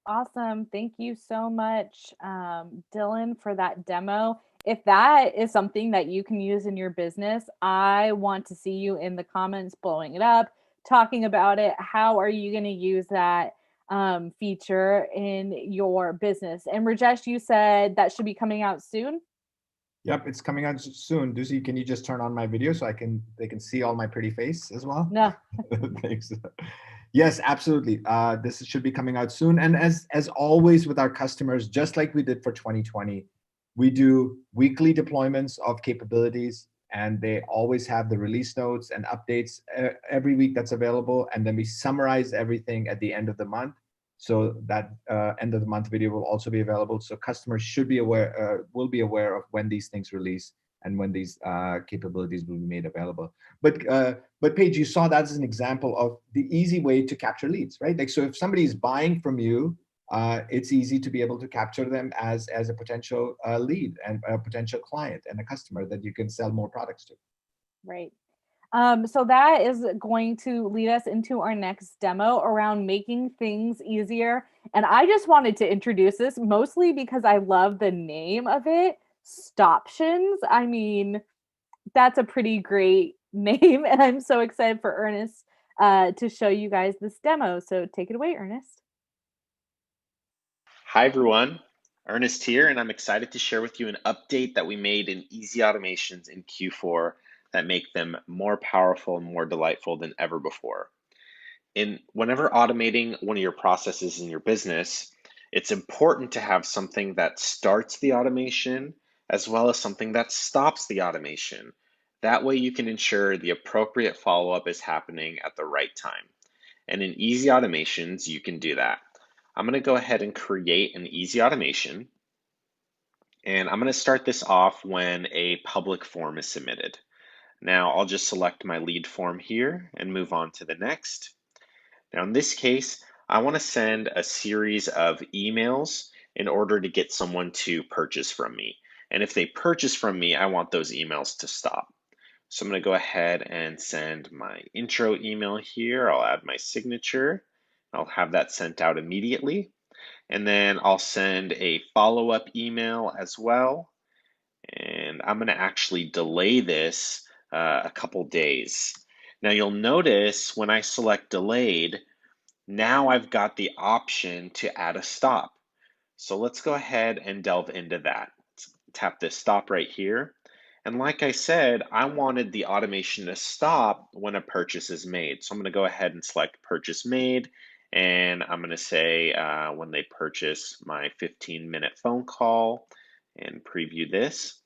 Awesome. Thank you so much, Dylan, for that demo. If that is something that you can use in your business, I want to see you in the comments blowing it up, talking about it. How are you going to use that feature in your business? And Rajesh, you said that should be coming out soon? Yep, it's coming out soon. Ducey, can you just turn on my video so they can see all my pretty face as well? No. Thanks. Yes, absolutely. This should be coming out soon. And as always with our customers, just like we did for 2020, we do weekly deployments of capabilities and they always have the release notes and updates every week that's available. And then we summarize everything at the end of the month. So that end of the month video will also be available. So customers should be aware, will be aware of when these things release and when these capabilities will be made available. But Paige, you saw that as an example of the easy way to capture leads, right? Like, so if somebody is buying from you, it's easy to be able to capture them as a potential lead and a potential client and a customer that you can sell more products to. Right. So that is going to lead us into our next demo around making things easier. And I just wanted to introduce this mostly because I love the name of it, Stoptions. I mean, that's a pretty great name, and I'm so excited for Ernest to show you guys this demo. So take it away, Ernest. Hi, everyone. Ernest here, and I'm excited to share with you an update that we made in Easy Automations in Q4 that make them more powerful and more delightful than ever before. Whenever automating one of your processes in your business, it's important to have something that starts the automation as well as something that stops the automation. That way you can ensure the appropriate follow-up is happening at the right time. And in Easy Automations, you can do that. I'm going to go ahead and create an easy automation. And I'm going to start this off when a public form is submitted. Now I'll just select my lead form here and move on to the next. Now in this case, I want to send a series of emails in order to get someone to purchase from me. And if they purchase from me, I want those emails to stop. So I'm going to go ahead and send my intro email here. I'll add my signature. I'll have that sent out immediately. And then I'll send a follow-up email as well. And I'm going to actually delay this a couple days. Now you'll notice when I select delayed, now I've got the option to add a stop. So let's go ahead and delve into that. Let's tap this stop right here. And like I said, I wanted the automation to stop when a purchase is made. So I'm going to go ahead and select purchase made. And I'm going to say when they purchase my 15-minute phone call and preview this.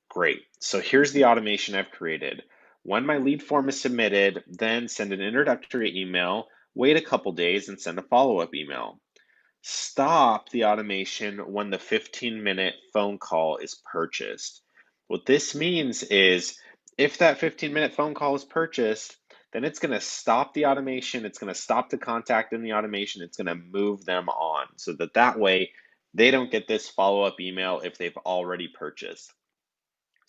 Great. So here's the automation I've created. When my lead form is submitted, then send an introductory email, wait a couple days, and send a follow-up email. Stop the automation when the 15-minute phone call is purchased. What this means is if that 15-minute phone call is purchased, then it's going to stop the automation. It's going to stop the contact in the automation. It's going to move them on so that way they don't get this follow-up email if they've already purchased.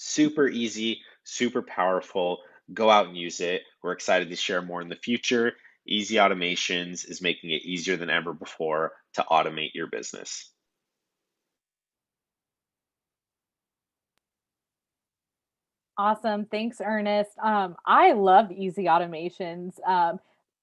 Super easy, super powerful. Go out and use it. We're excited to share more in the future. Easy Automations is making it easier than ever before to automate your business. Awesome. Thanks, Ernest. I love easy automations.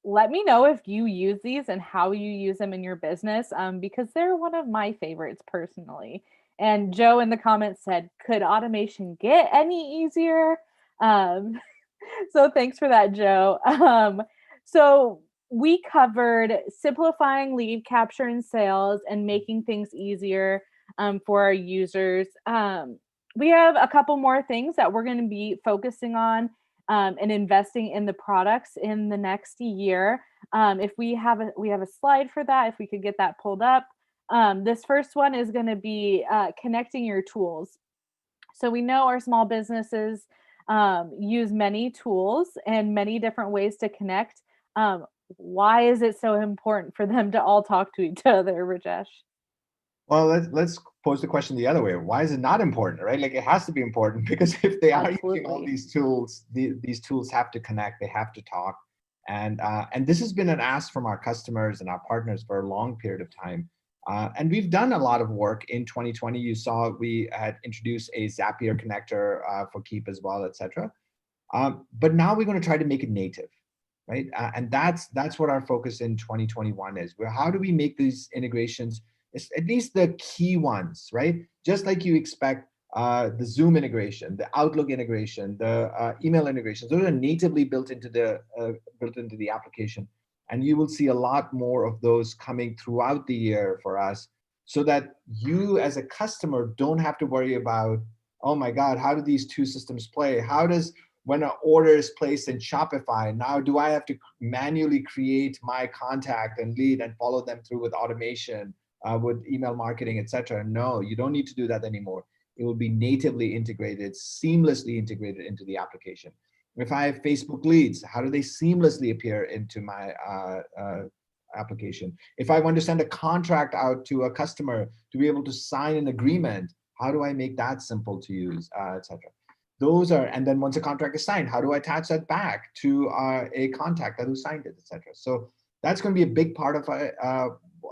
Let me know if you use these and how you use them in your business, because they're one of my favorites personally. And Joe in the comments said, could automation get any easier? So thanks for that, Joe. So we covered simplifying lead capture and sales and making things easier for our users. We have a couple more things that we're going to be focusing on and investing in the products in the next year. If we have a slide for that, if we could get that pulled up. This first one is going to be connecting your tools. So we know our small businesses use many tools and many different ways to connect. Why is it so important for them to all talk to each other, Rajesh? Well, let's pose the question the other way. Why is it not important, right? Like, it has to be important because if they are using all these tools, these tools have to connect, they have to talk. And this has been an ask from our customers and our partners for a long period of time. And we've done a lot of work in 2020. You saw we had introduced a Zapier connector for Keap as well, etc. But now we're going to try to make it native, right? And that's what our focus in 2021 is. How do we make these integrations, at least the key ones, right? Just like you expect the Zoom integration, the Outlook integration, the email integrations, those are natively built into the application. And you will see a lot more of those coming throughout the year for us so that you as a customer don't have to worry about oh my God, how do these two systems play? How does, when an order is placed in Shopify, now do I have to manually create my contact and lead and follow them through with automation, with email marketing, etc.? No, you don't need to do that anymore. It will be natively integrated, seamlessly integrated into the application. If I have Facebook leads, how do they seamlessly appear into my application? If I want to send a contract out to a customer to be able to sign an agreement, how do I make that simple to use, etc.? Those are, and then once a contract is signed, how do I attach that back to a contact that who signed it, etc.? So that's going to be a big part of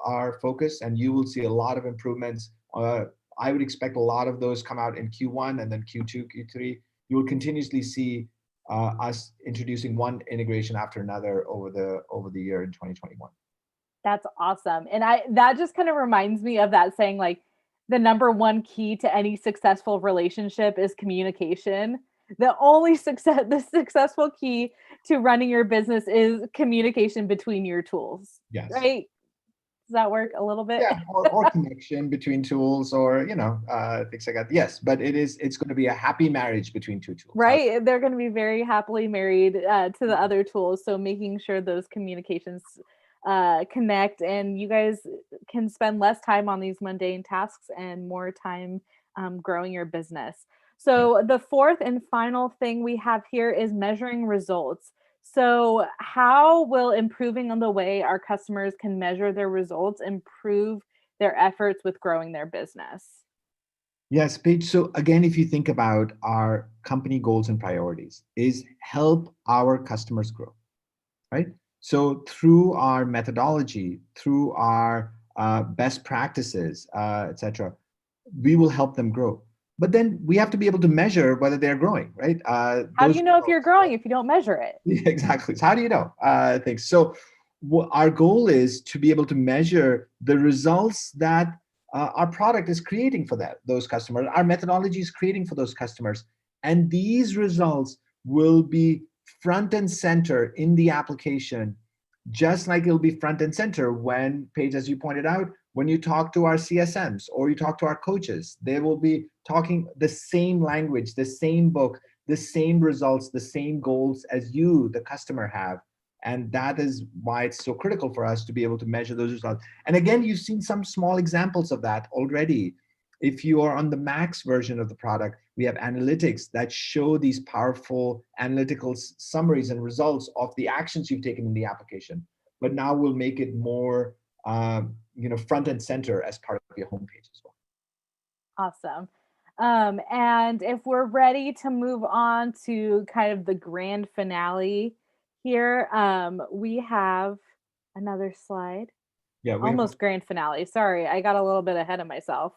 our focus, and you will see a lot of improvements. I would expect a lot of those come out in Q1 and then Q2, Q3. You will continuously see us introducing one integration after another over the year in 2021. That's awesome. And that just kind of reminds me of that saying, like, the number one key to any successful relationship is communication. The successful key to running your business is communication between your tools. Yes. Right? Does that work a little bit? Yeah, or connection between tools, or things like that. Yes, but it's going to be a happy marriage between two tools. Right. They're going to be very happily married to the other tools. So making sure those communications connect, and you guys can spend less time on these mundane tasks and more time growing your business. So the fourth and final thing we have here is measuring results. So how will improving on the way our customers can measure their results improve their efforts with growing their business? Yes, Paige. So again, if you think about our company goals and priorities, is help our customers grow, right? So through our methodology, through our best practices, etc., we will help them grow. But then we have to be able to measure whether they're growing, right? How do you know if you're growing if you don't measure it? Exactly. So how do you know things? So our goal is to be able to measure the results that our product is creating for those customers, our methodology is creating for those customers. And these results will be front and center in the application, just like it'll be front and center when, Paige, as you pointed out, when you talk to our CSMs or you talk to our coaches, they will be talking the same language, the same book, the same results, the same goals as you, the customer, have. And that is why it's so critical for us to be able to measure those results. And again, you've seen some small examples of that already. If you are on the Max version of the product, we have analytics that show these powerful analytical summaries and results of the actions you've taken in the application. But now we'll make it more front and center as part of your homepage as well. Awesome. And if we're ready to move on to kind of the grand finale here, we have another slide. Yeah, almost grand finale. Sorry, I got a little bit ahead of myself.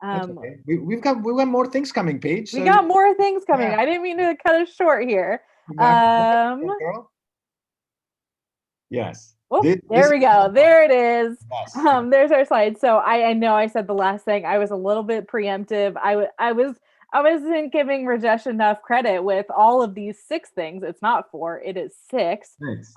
Okay. We've got more things coming, Paige. We got more things coming. Yeah. I didn't mean to cut it short here. Yes. Oh, there we go. There it is. Yes. There's our slide. So I know I said the last thing. I was a little bit preemptive. I wasn't giving Rajesh enough credit with all of these 6 things. It's not 4, it is 6. Nice.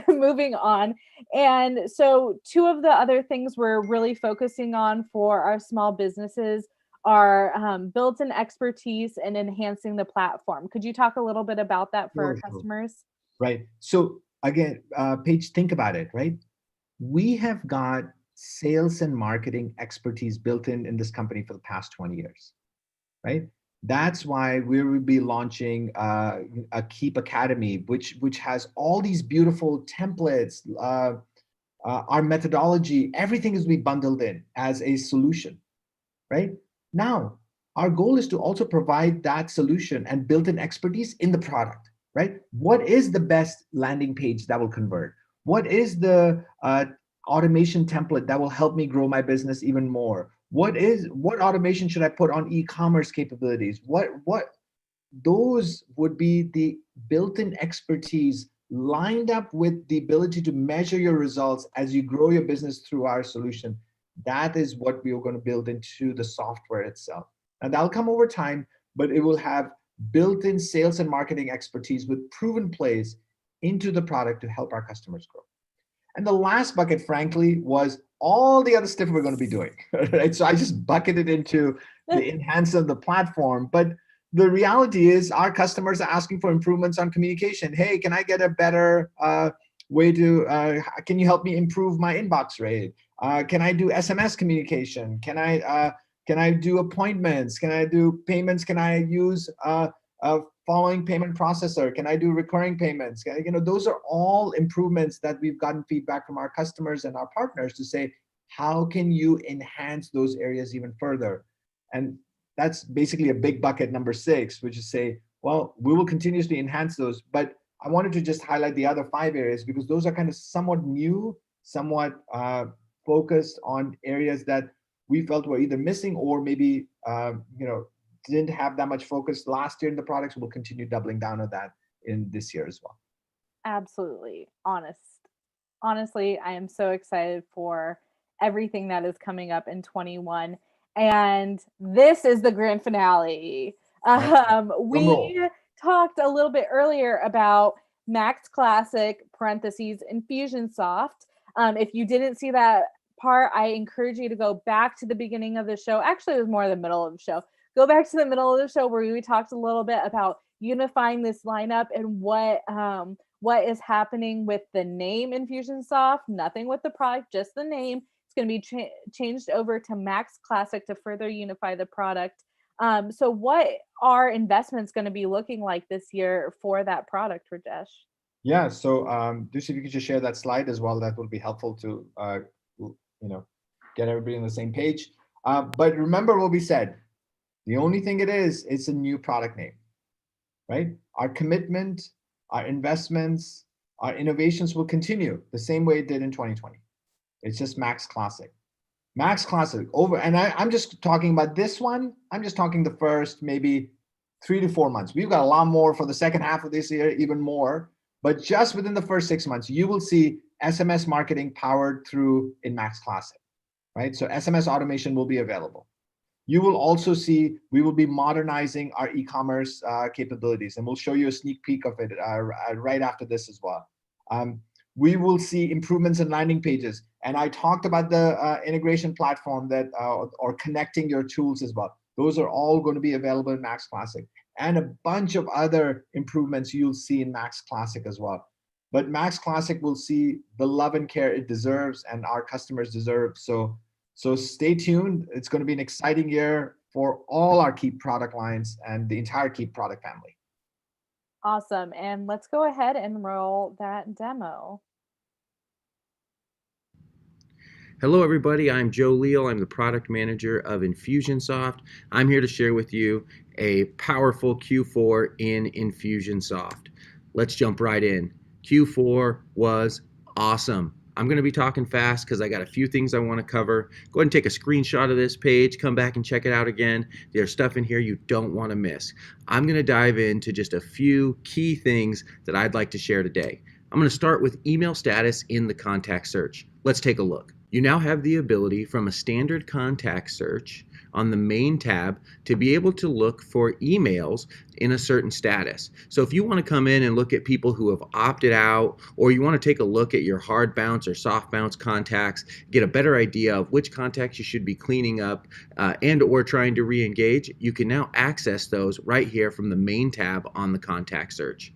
Moving on. And so 2 of the other things we're really focusing on for our small businesses are built-in expertise and enhancing the platform. Could you talk a little bit about that for our customers? Right. So again, Paige, think about it, right? We have got sales and marketing expertise built in this company for the past 20 years. Right? That's why we will be launching a Keap Academy, which has all these beautiful templates, our methodology, everything is to be bundled in as a solution, right? Now, our goal is to also provide that solution and built-in expertise in the product, right? What is the best landing page that will convert? What is the automation template that will help me grow my business even more? What automation should I put on e-commerce capabilities? What those would be the built-in expertise lined up with the ability to measure your results as you grow your business through our solution. That is what we are going to build into the software itself. And that'll come over time, but it will have built-in sales and marketing expertise with proven plays into the product to help our customers grow. And the last bucket, frankly, was all the other stuff we're going to be doing. Right? So I just bucketed into the enhance of the platform. But the reality is our customers are asking for improvements on communication. Hey, can I get a better way to, can you help me improve my inbox rate? Can I do SMS communication? Can I do appointments? Can I do payments? Can I use a following payment processor? Can I do recurring payments? Those are all improvements that we've gotten feedback from our customers and our partners to say, how can you enhance those areas even further? And that's basically a big bucket number 6, which is say, well, we will continuously enhance those. But I wanted to just highlight the other 5 areas because those are kind of somewhat new, somewhat focused on areas that we felt were either missing or maybe didn't have that much focus last year in the products. We'll continue doubling down on that in this year as well. Absolutely. Honestly, I am so excited for everything that is coming up in 21. And this is the grand finale. We talked a little bit earlier about Max Classic parentheses Infusionsoft. If you didn't see that part, I encourage you to go back to the beginning of the show. Actually, it was more the middle of the show. Go back to the middle of the show where we talked a little bit about unifying this lineup and what is happening with the name Infusionsoft. Nothing with the product, just the name. It's going to be changed over to Max Classic to further unify the product. So what are investments going to be looking like this year for that product, Rajesh? Yeah, so Dushi, if you could just share that slide as well, that will be helpful to get everybody on the same page. But remember what we said. The only thing it's a new product name, right? Our commitment, our investments, our innovations will continue the same way it did in 2020. It's just Max Classic. Max Classic over, and I'm just talking about this one. I'm just talking the first maybe 3 to 4 months. We've got a lot more for the second half of this year, even more. But just within the first 6 months, you will see SMS marketing powered through in Max Classic, right? So SMS automation will be available. You will also see we will be modernizing our e-commerce capabilities, and we'll show you a sneak peek of it right after this as well. We will see improvements in landing pages, and I talked about the integration platform that or connecting your tools as well. Those are all going to be available in Max Classic, and a bunch of other improvements you'll see in Max Classic as well. But Max Classic will see the love and care it deserves and our customers deserve. So stay tuned. It's going to be an exciting year for all our Keap product lines and the entire Keap product family. Awesome. And let's go ahead and roll that demo. Hello, everybody. I'm Joe Leal. I'm the product manager of Infusionsoft. I'm here to share with you a powerful Q4 in Infusionsoft. Let's jump right in. Q4 was awesome. I'm going to be talking fast because I got a few things I want to cover. Go ahead and take a screenshot of this page, come back and check it out again. There's stuff in here you don't want to miss. I'm going to dive into just a few key things that I'd like to share today. I'm going to start with email status in the contact search. Let's take a look. You now have the ability from a standard contact search on the main tab to be able to look for emails in a certain status. So if you want to come in and look at people who have opted out, or you want to take a look at your hard bounce or soft bounce contacts, get a better idea of which contacts you should be cleaning up and or trying to re-engage, you can now access those right here from the main tab on the contact search.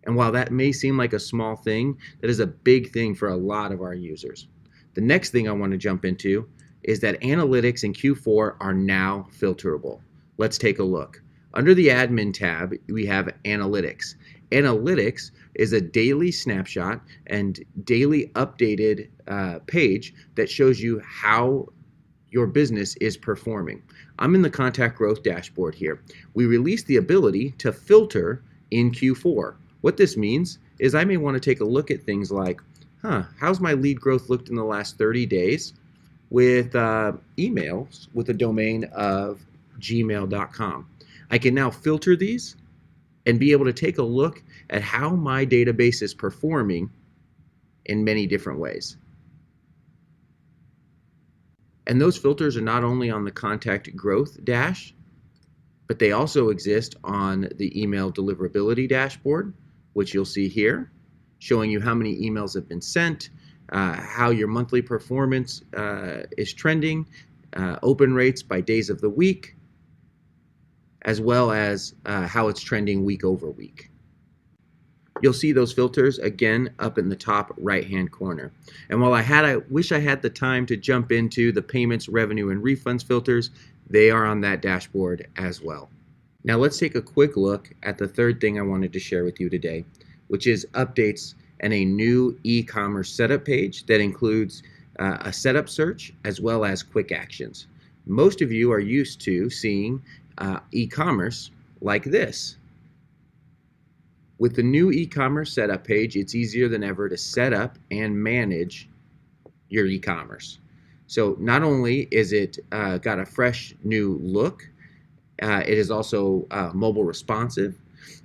And while that may seem like a small thing, that is a big thing for a lot of our users. The next thing I want to jump into is that analytics in Q4 are now filterable. Let's take a look. Under the admin tab, we have analytics. Analytics is a daily snapshot and daily updated page that shows you how your business is performing. I'm in the contact growth dashboard here. We released the ability to filter in Q4. What this means is I may want to take a look at things like, how's my lead growth looked in the last 30 days? With emails with a domain of gmail.com. I can now filter these and be able to take a look at how my database is performing in many different ways. And those filters are not only on the contact growth dash, but they also exist on the email deliverability dashboard, which you'll see here, showing you how many emails have been sent, how your monthly performance is trending, open rates by days of the week, as well as how it's trending week over week. You'll see those filters again up in the top right-hand corner. And while I wish I had the time to jump into the payments, revenue, and refunds filters, they are on that dashboard as well. Now let's take a quick look at the third thing I wanted to share with you today, which is updates and a new e-commerce setup page that includes a setup search as well as quick actions. Most of you are used to seeing e-commerce like this. With the new e-commerce setup page, it's easier than ever to set up and manage your e-commerce. So not only is it got a fresh new look, it is also mobile responsive,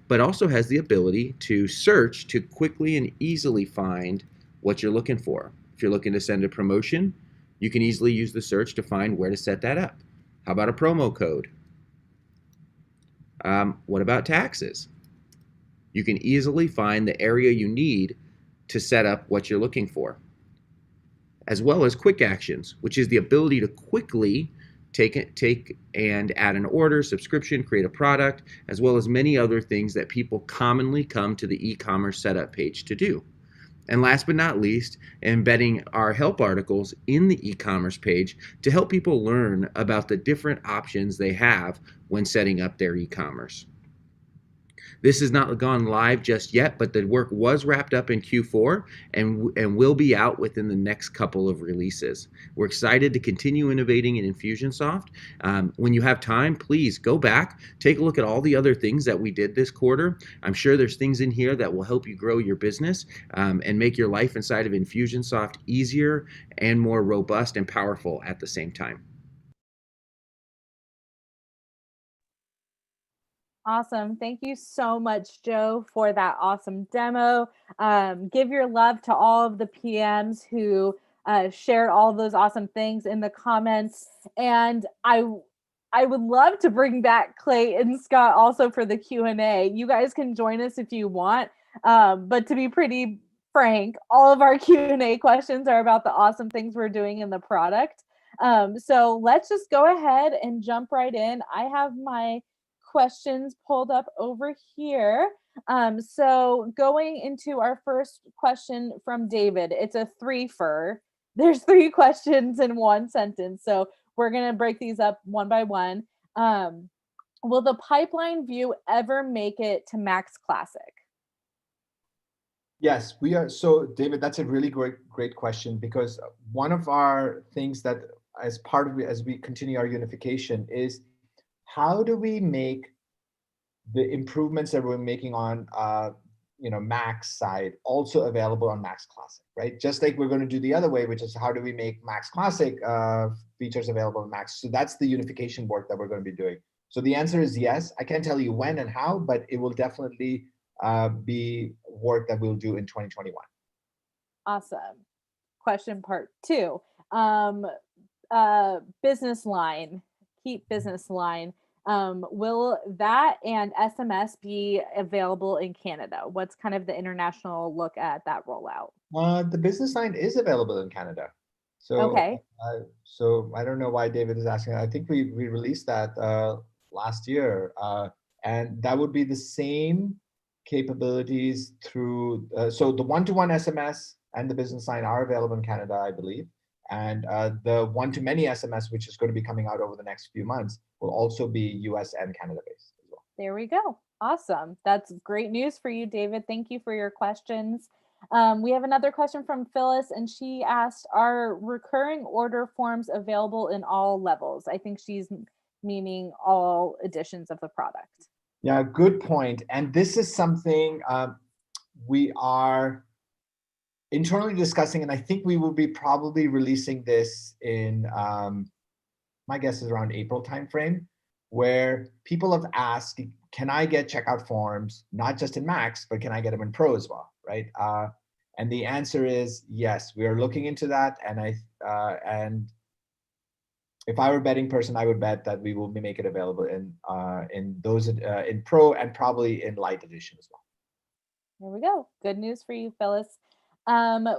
but also has the ability to search to quickly and easily find what you're looking for. If you're looking to send a promotion, you can easily use the search to find where to set that up. How about a promo code? What about taxes? You can easily find the area you need to set up what you're looking for. As well as quick actions, which is the ability to quickly take and add an order, subscription, create a product, as well as many other things that people commonly come to the e-commerce setup page to do. And last but not least, embedding our help articles in the e-commerce page to help people learn about the different options they have when setting up their e-commerce. This has not gone live just yet, but the work was wrapped up in Q4 and will be out within the next couple of releases. We're excited to continue innovating in Infusionsoft. When you have time, please go back, take a look at all the other things that we did this quarter. I'm sure there's things in here that will help you grow your business and make your life inside of Infusionsoft easier and more robust and powerful at the same time. Awesome. Thank you so much, Joe, for that awesome demo. Give your love to all of the PMs who shared all of those awesome things in the comments. And I would love to bring back Clay and Scott also for the Q&A. You guys can join us if you want. But to be pretty frank, all of our Q&A questions are about the awesome things we're doing in the product. So let's just go ahead and jump right in. I have my questions pulled up over here. So going into our first question from David, it's a three-fer. There's 3 questions in one sentence. So we're going to break these up one by one. Will the pipeline view ever make it to Max Classic? Yes, we are. So David, that's a really great question, because one of our things that as part of it, as we continue our unification, is how do we make the improvements that we're making on Max side also available on Max Classic, right? Just like we're going to do the other way, which is how do we make Max Classic features available on Max? So that's the unification work that we're going to be doing. So the answer is yes. I can't tell you when and how, but it will definitely be work that we'll do in 2021. Awesome. Question part 2. Business line, Keap business line. Will that and SMS be available in Canada? What's kind of the international look at that rollout? The business line is available in Canada. So, okay. So I don't know why David is asking. I think we released that last year, and that would be the same capabilities through. So the one-to-one SMS and the business line are available in Canada, I believe. And the one-to-many SMS, which is going to be coming out over the next few months, will also be US and Canada based as well. There we go. Awesome. That's great news for you, David. Thank you for your questions. We have another question from Phyllis, and she asked, are recurring order forms available in all levels? I think she's meaning all editions of the product. Yeah, good point. And this is something we are internally discussing, and I think we will be probably releasing this in, my guess is around April timeframe, where people have asked, can I get checkout forms, not just in Max, but can I get them in Pro as well, right? And the answer is yes, we are looking into that. And if I were a betting person, I would bet that we will make it available in those in Pro and probably in Lite edition as well. There we go. Good news for you, Phyllis.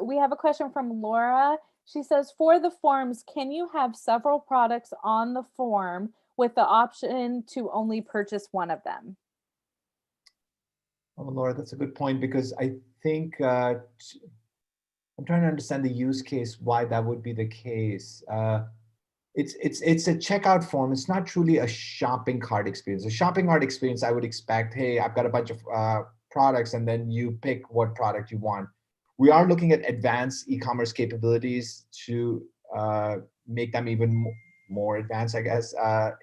We have a question from Laura. She says, for the forms, can you have several products on the form with the option to only purchase one of them? Oh, Laura, that's a good point, because I think I'm trying to understand the use case, why that would be the case. It's a checkout form. It's not truly a shopping cart experience. A shopping cart experience, I would expect, hey, I've got a bunch of products, and then you pick what product you want. We are looking at advanced e-commerce capabilities to make them even more advanced, I guess,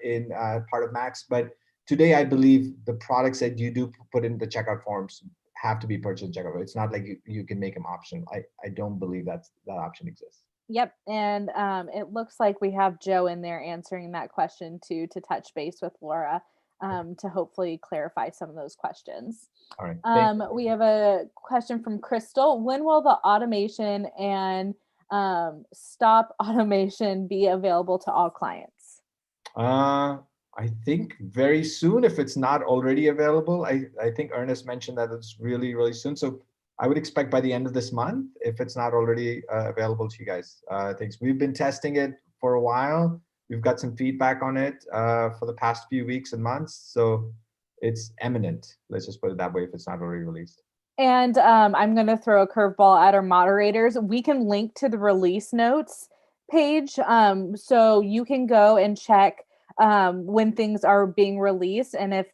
in part of Max. But today, I believe the products that you do put in the checkout forms have to be purchased in checkout. It's not like you can make them optional. I don't believe that option exists. Yep. And it looks like we have Joe in there answering that question too, to touch base with Laura to hopefully clarify some of those questions. All right. We have a question from Crystal. When will the automation and stop automation be available to all clients? I think very soon, if it's not already available. I think Ernest mentioned that it's really, really soon. So I would expect by the end of this month, if it's not already available to you guys. Thanks. We've been testing it for a while. We've got some feedback on it for the past few weeks and months. So it's imminent. Let's just put it that way, if it's not already released. And I'm going to throw a curveball at our moderators. We can link to the release notes page. So you can go and check when things are being released, and if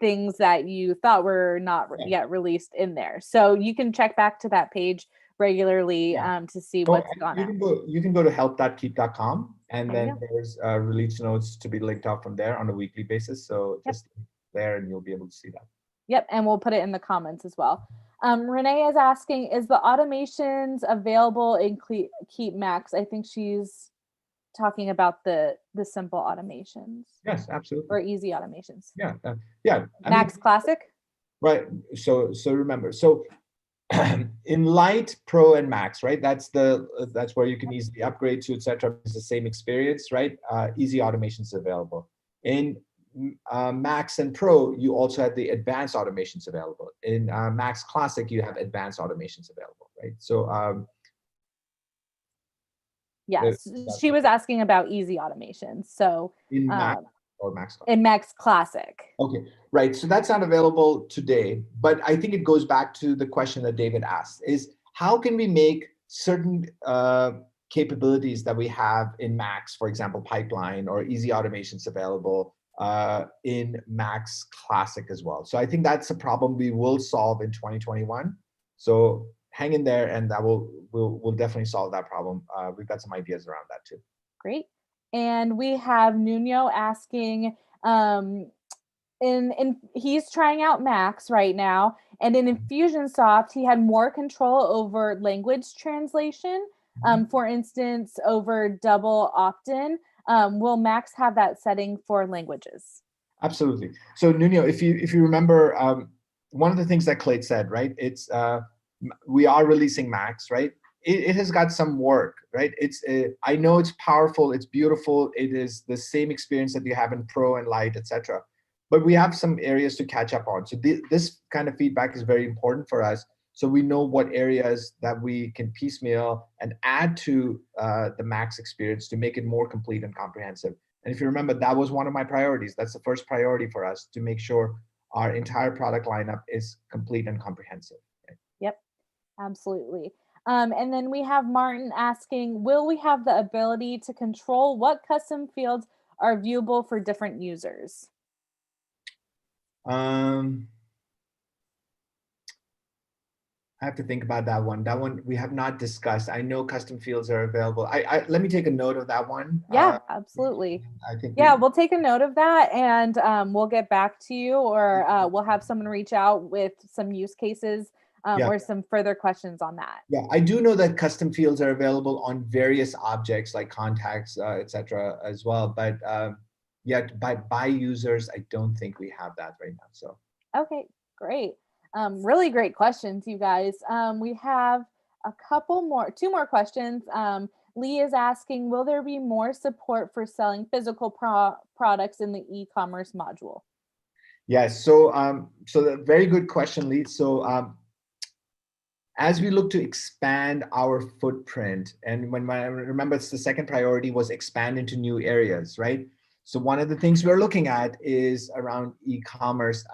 things that you thought were not yet released in there. So you can check back to that page regularly to see what's gone on. You can go to help.keap.com, and then there's release notes to be linked out from there on a weekly basis. So just there, and you'll be able to see that. Yep, and we'll put it in the comments as well. Renee is asking, is the automations available in Keap Max? I think she's talking about the simple automations. Yes, absolutely. Or easy automations. Yeah. Max Classic. Right. So remember, so in Light, Pro, and Max, right? That's where you can easily upgrade to, etc. It's the same experience, right? Easy automations available. In Max and Pro, you also have the advanced automations available. In Max Classic, you have advanced automations available, right? So yes, she was asking about easy automations. So in Max or Max Classic? In Max Classic. Okay, right. So that's not available today, but I think it goes back to the question that David asked: is how can we make certain capabilities that we have in Max, for example, pipeline or easy automations available in Max Classic as well? So I think that's a problem we will solve in 2021. So hang in there, and that we'll definitely solve that problem. We've got some ideas around that too. Great. And we have Nuno asking, he's trying out Max right now, and in Infusionsoft, he had more control over language translation. For instance, over double opt-in. Will Max have that setting for languages? Absolutely. So Nuno, if you remember, one of the things that Clade said, right? It's we are releasing Max, right? It has got some work, right? I know it's powerful, it's beautiful, it is the same experience that you have in Pro and Lite, etc. But we have some areas to catch up on. So this kind of feedback is very important for us, so we know what areas that we can piecemeal and add to the Max experience to make it more complete and comprehensive. And if you remember, that was one of my priorities. That's the first priority for us, to make sure our entire product lineup is complete and comprehensive. Yep, absolutely. And then we have Martin asking, will we have the ability to control what custom fields are viewable for different users? I have to think about that one. That one we have not discussed. I know custom fields are available. Let me take a note of that one. Yeah, absolutely. I think we'll take a note of that, and we'll get back to you, or we'll have someone reach out with some use cases or some further questions on that. Yeah, I do know that custom fields are available on various objects like contacts, etc. as well. But yet by users, I don't think we have that right now. So okay, great. Really great questions, you guys. We have two more questions. Lee is asking, will there be more support for selling physical products in the e-commerce module? Yes, so very good question, Lee. So as we look to expand our footprint, and remember, it's the second priority was expand into new areas, right? So one of the things we're looking at is around e-commerce,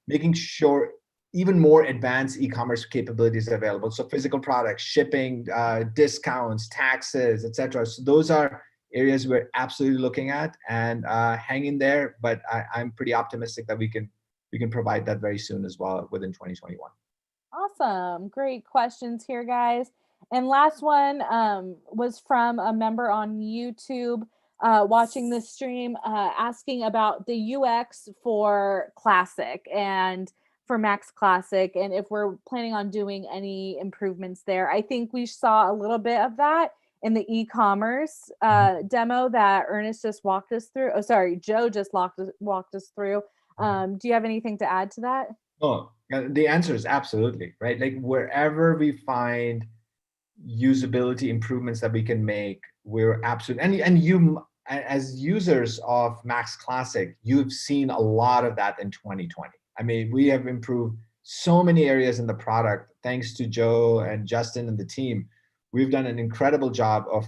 making sure even more advanced e-commerce capabilities are available. So physical products, shipping, discounts, taxes, etc. So those are areas we're absolutely looking at, and hang in there. But I'm pretty optimistic that we can provide that very soon as well within 2021. Awesome. Great questions here, guys. And last one was from a member on YouTube watching this stream, asking about the UX for Classic and for Max Classic, and if we're planning on doing any improvements there. I think we saw a little bit of that in the e-commerce demo that Ernest just walked us through. Oh, sorry, Joe just walked us through. Do you have anything to add to that? Oh, the answer is absolutely, right? Like wherever we find usability improvements that we can make, we're absolutely, and you as users of Max Classic, you've seen a lot of that in 2020. I mean, we have improved so many areas in the product thanks to Joe and Justin and the team. We've done an incredible job of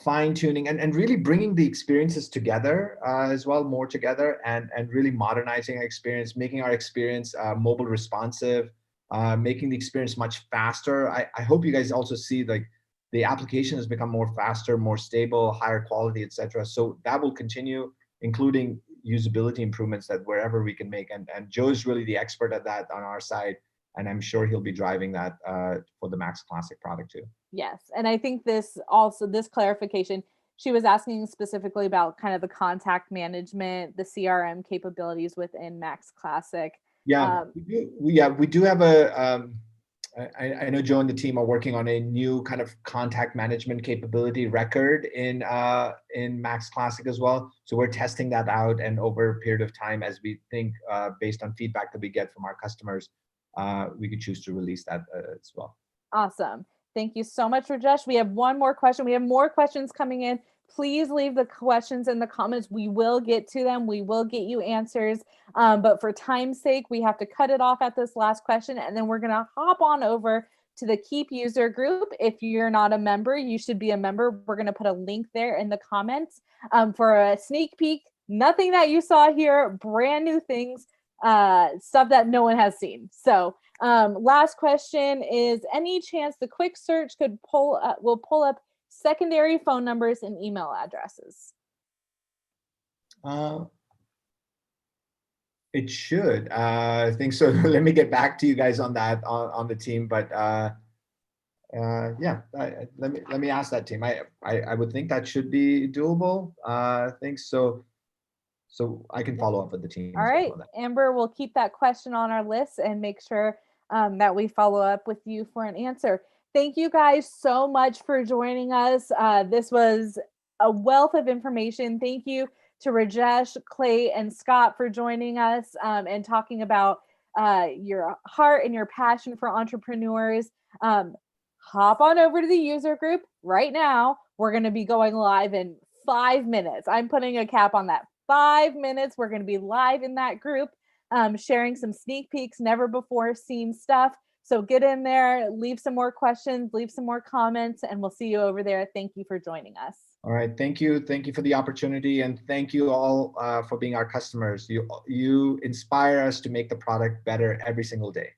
fine tuning and really bringing the experiences together as well, more together, and really modernizing our experience, making our experience mobile responsive, making the experience much faster. I hope you guys also see like the application has become more faster, more stable, higher quality, etc. So that will continue, including usability improvements that wherever we can make. And Joe's really the expert at that on our side. And I'm sure he'll be driving that for the Max Classic product too. Yes. And I think this clarification, she was asking specifically about kind of the contact management, the CRM capabilities within Max Classic. Yeah, we do have a, I know Joe and the team are working on a new kind of contact management capability record in Max Classic as well. So we're testing that out, and over a period of time, as we think, based on feedback that we get from our customers, we could choose to release that as well. Awesome. Thank you so much, Rajesh. We have one more question. We have more questions coming in. Please leave the questions in the comments. We will get to them. We will get you answers. But for time's sake, we have to cut it off at this last question. And then we're going to hop on over to the Keap user group. If you're not a member, you should be a member. We're going to put a link there in the comments for a sneak peek. Nothing that you saw here, brand new things, stuff that no one has seen. So last question is, any chance the quick search will pull up secondary phone numbers and email addresses? It should. I think so. Let me get back to you guys on that on the team. But yeah, let me ask that team. I would think that should be doable. I think so. So I can follow up with the team. All right, Amber, we'll keep that question on our list and make sure that we follow up with you for an answer. Thank you guys so much for joining us. This was a wealth of information. Thank you to Rajesh, Clay, and Scott for joining us and talking about your heart and your passion for entrepreneurs. Hop on over to the user group right now. We're going to be going live in 5 minutes. I'm putting a cap on that. 5 minutes. We're going to be live in that group, sharing some sneak peeks, never before seen stuff. So get in there, leave some more questions, leave some more comments, and we'll see you over there. Thank you for joining us. All right. Thank you. Thank you for the opportunity. And thank you all for being our customers. You inspire us to make the product better every single day.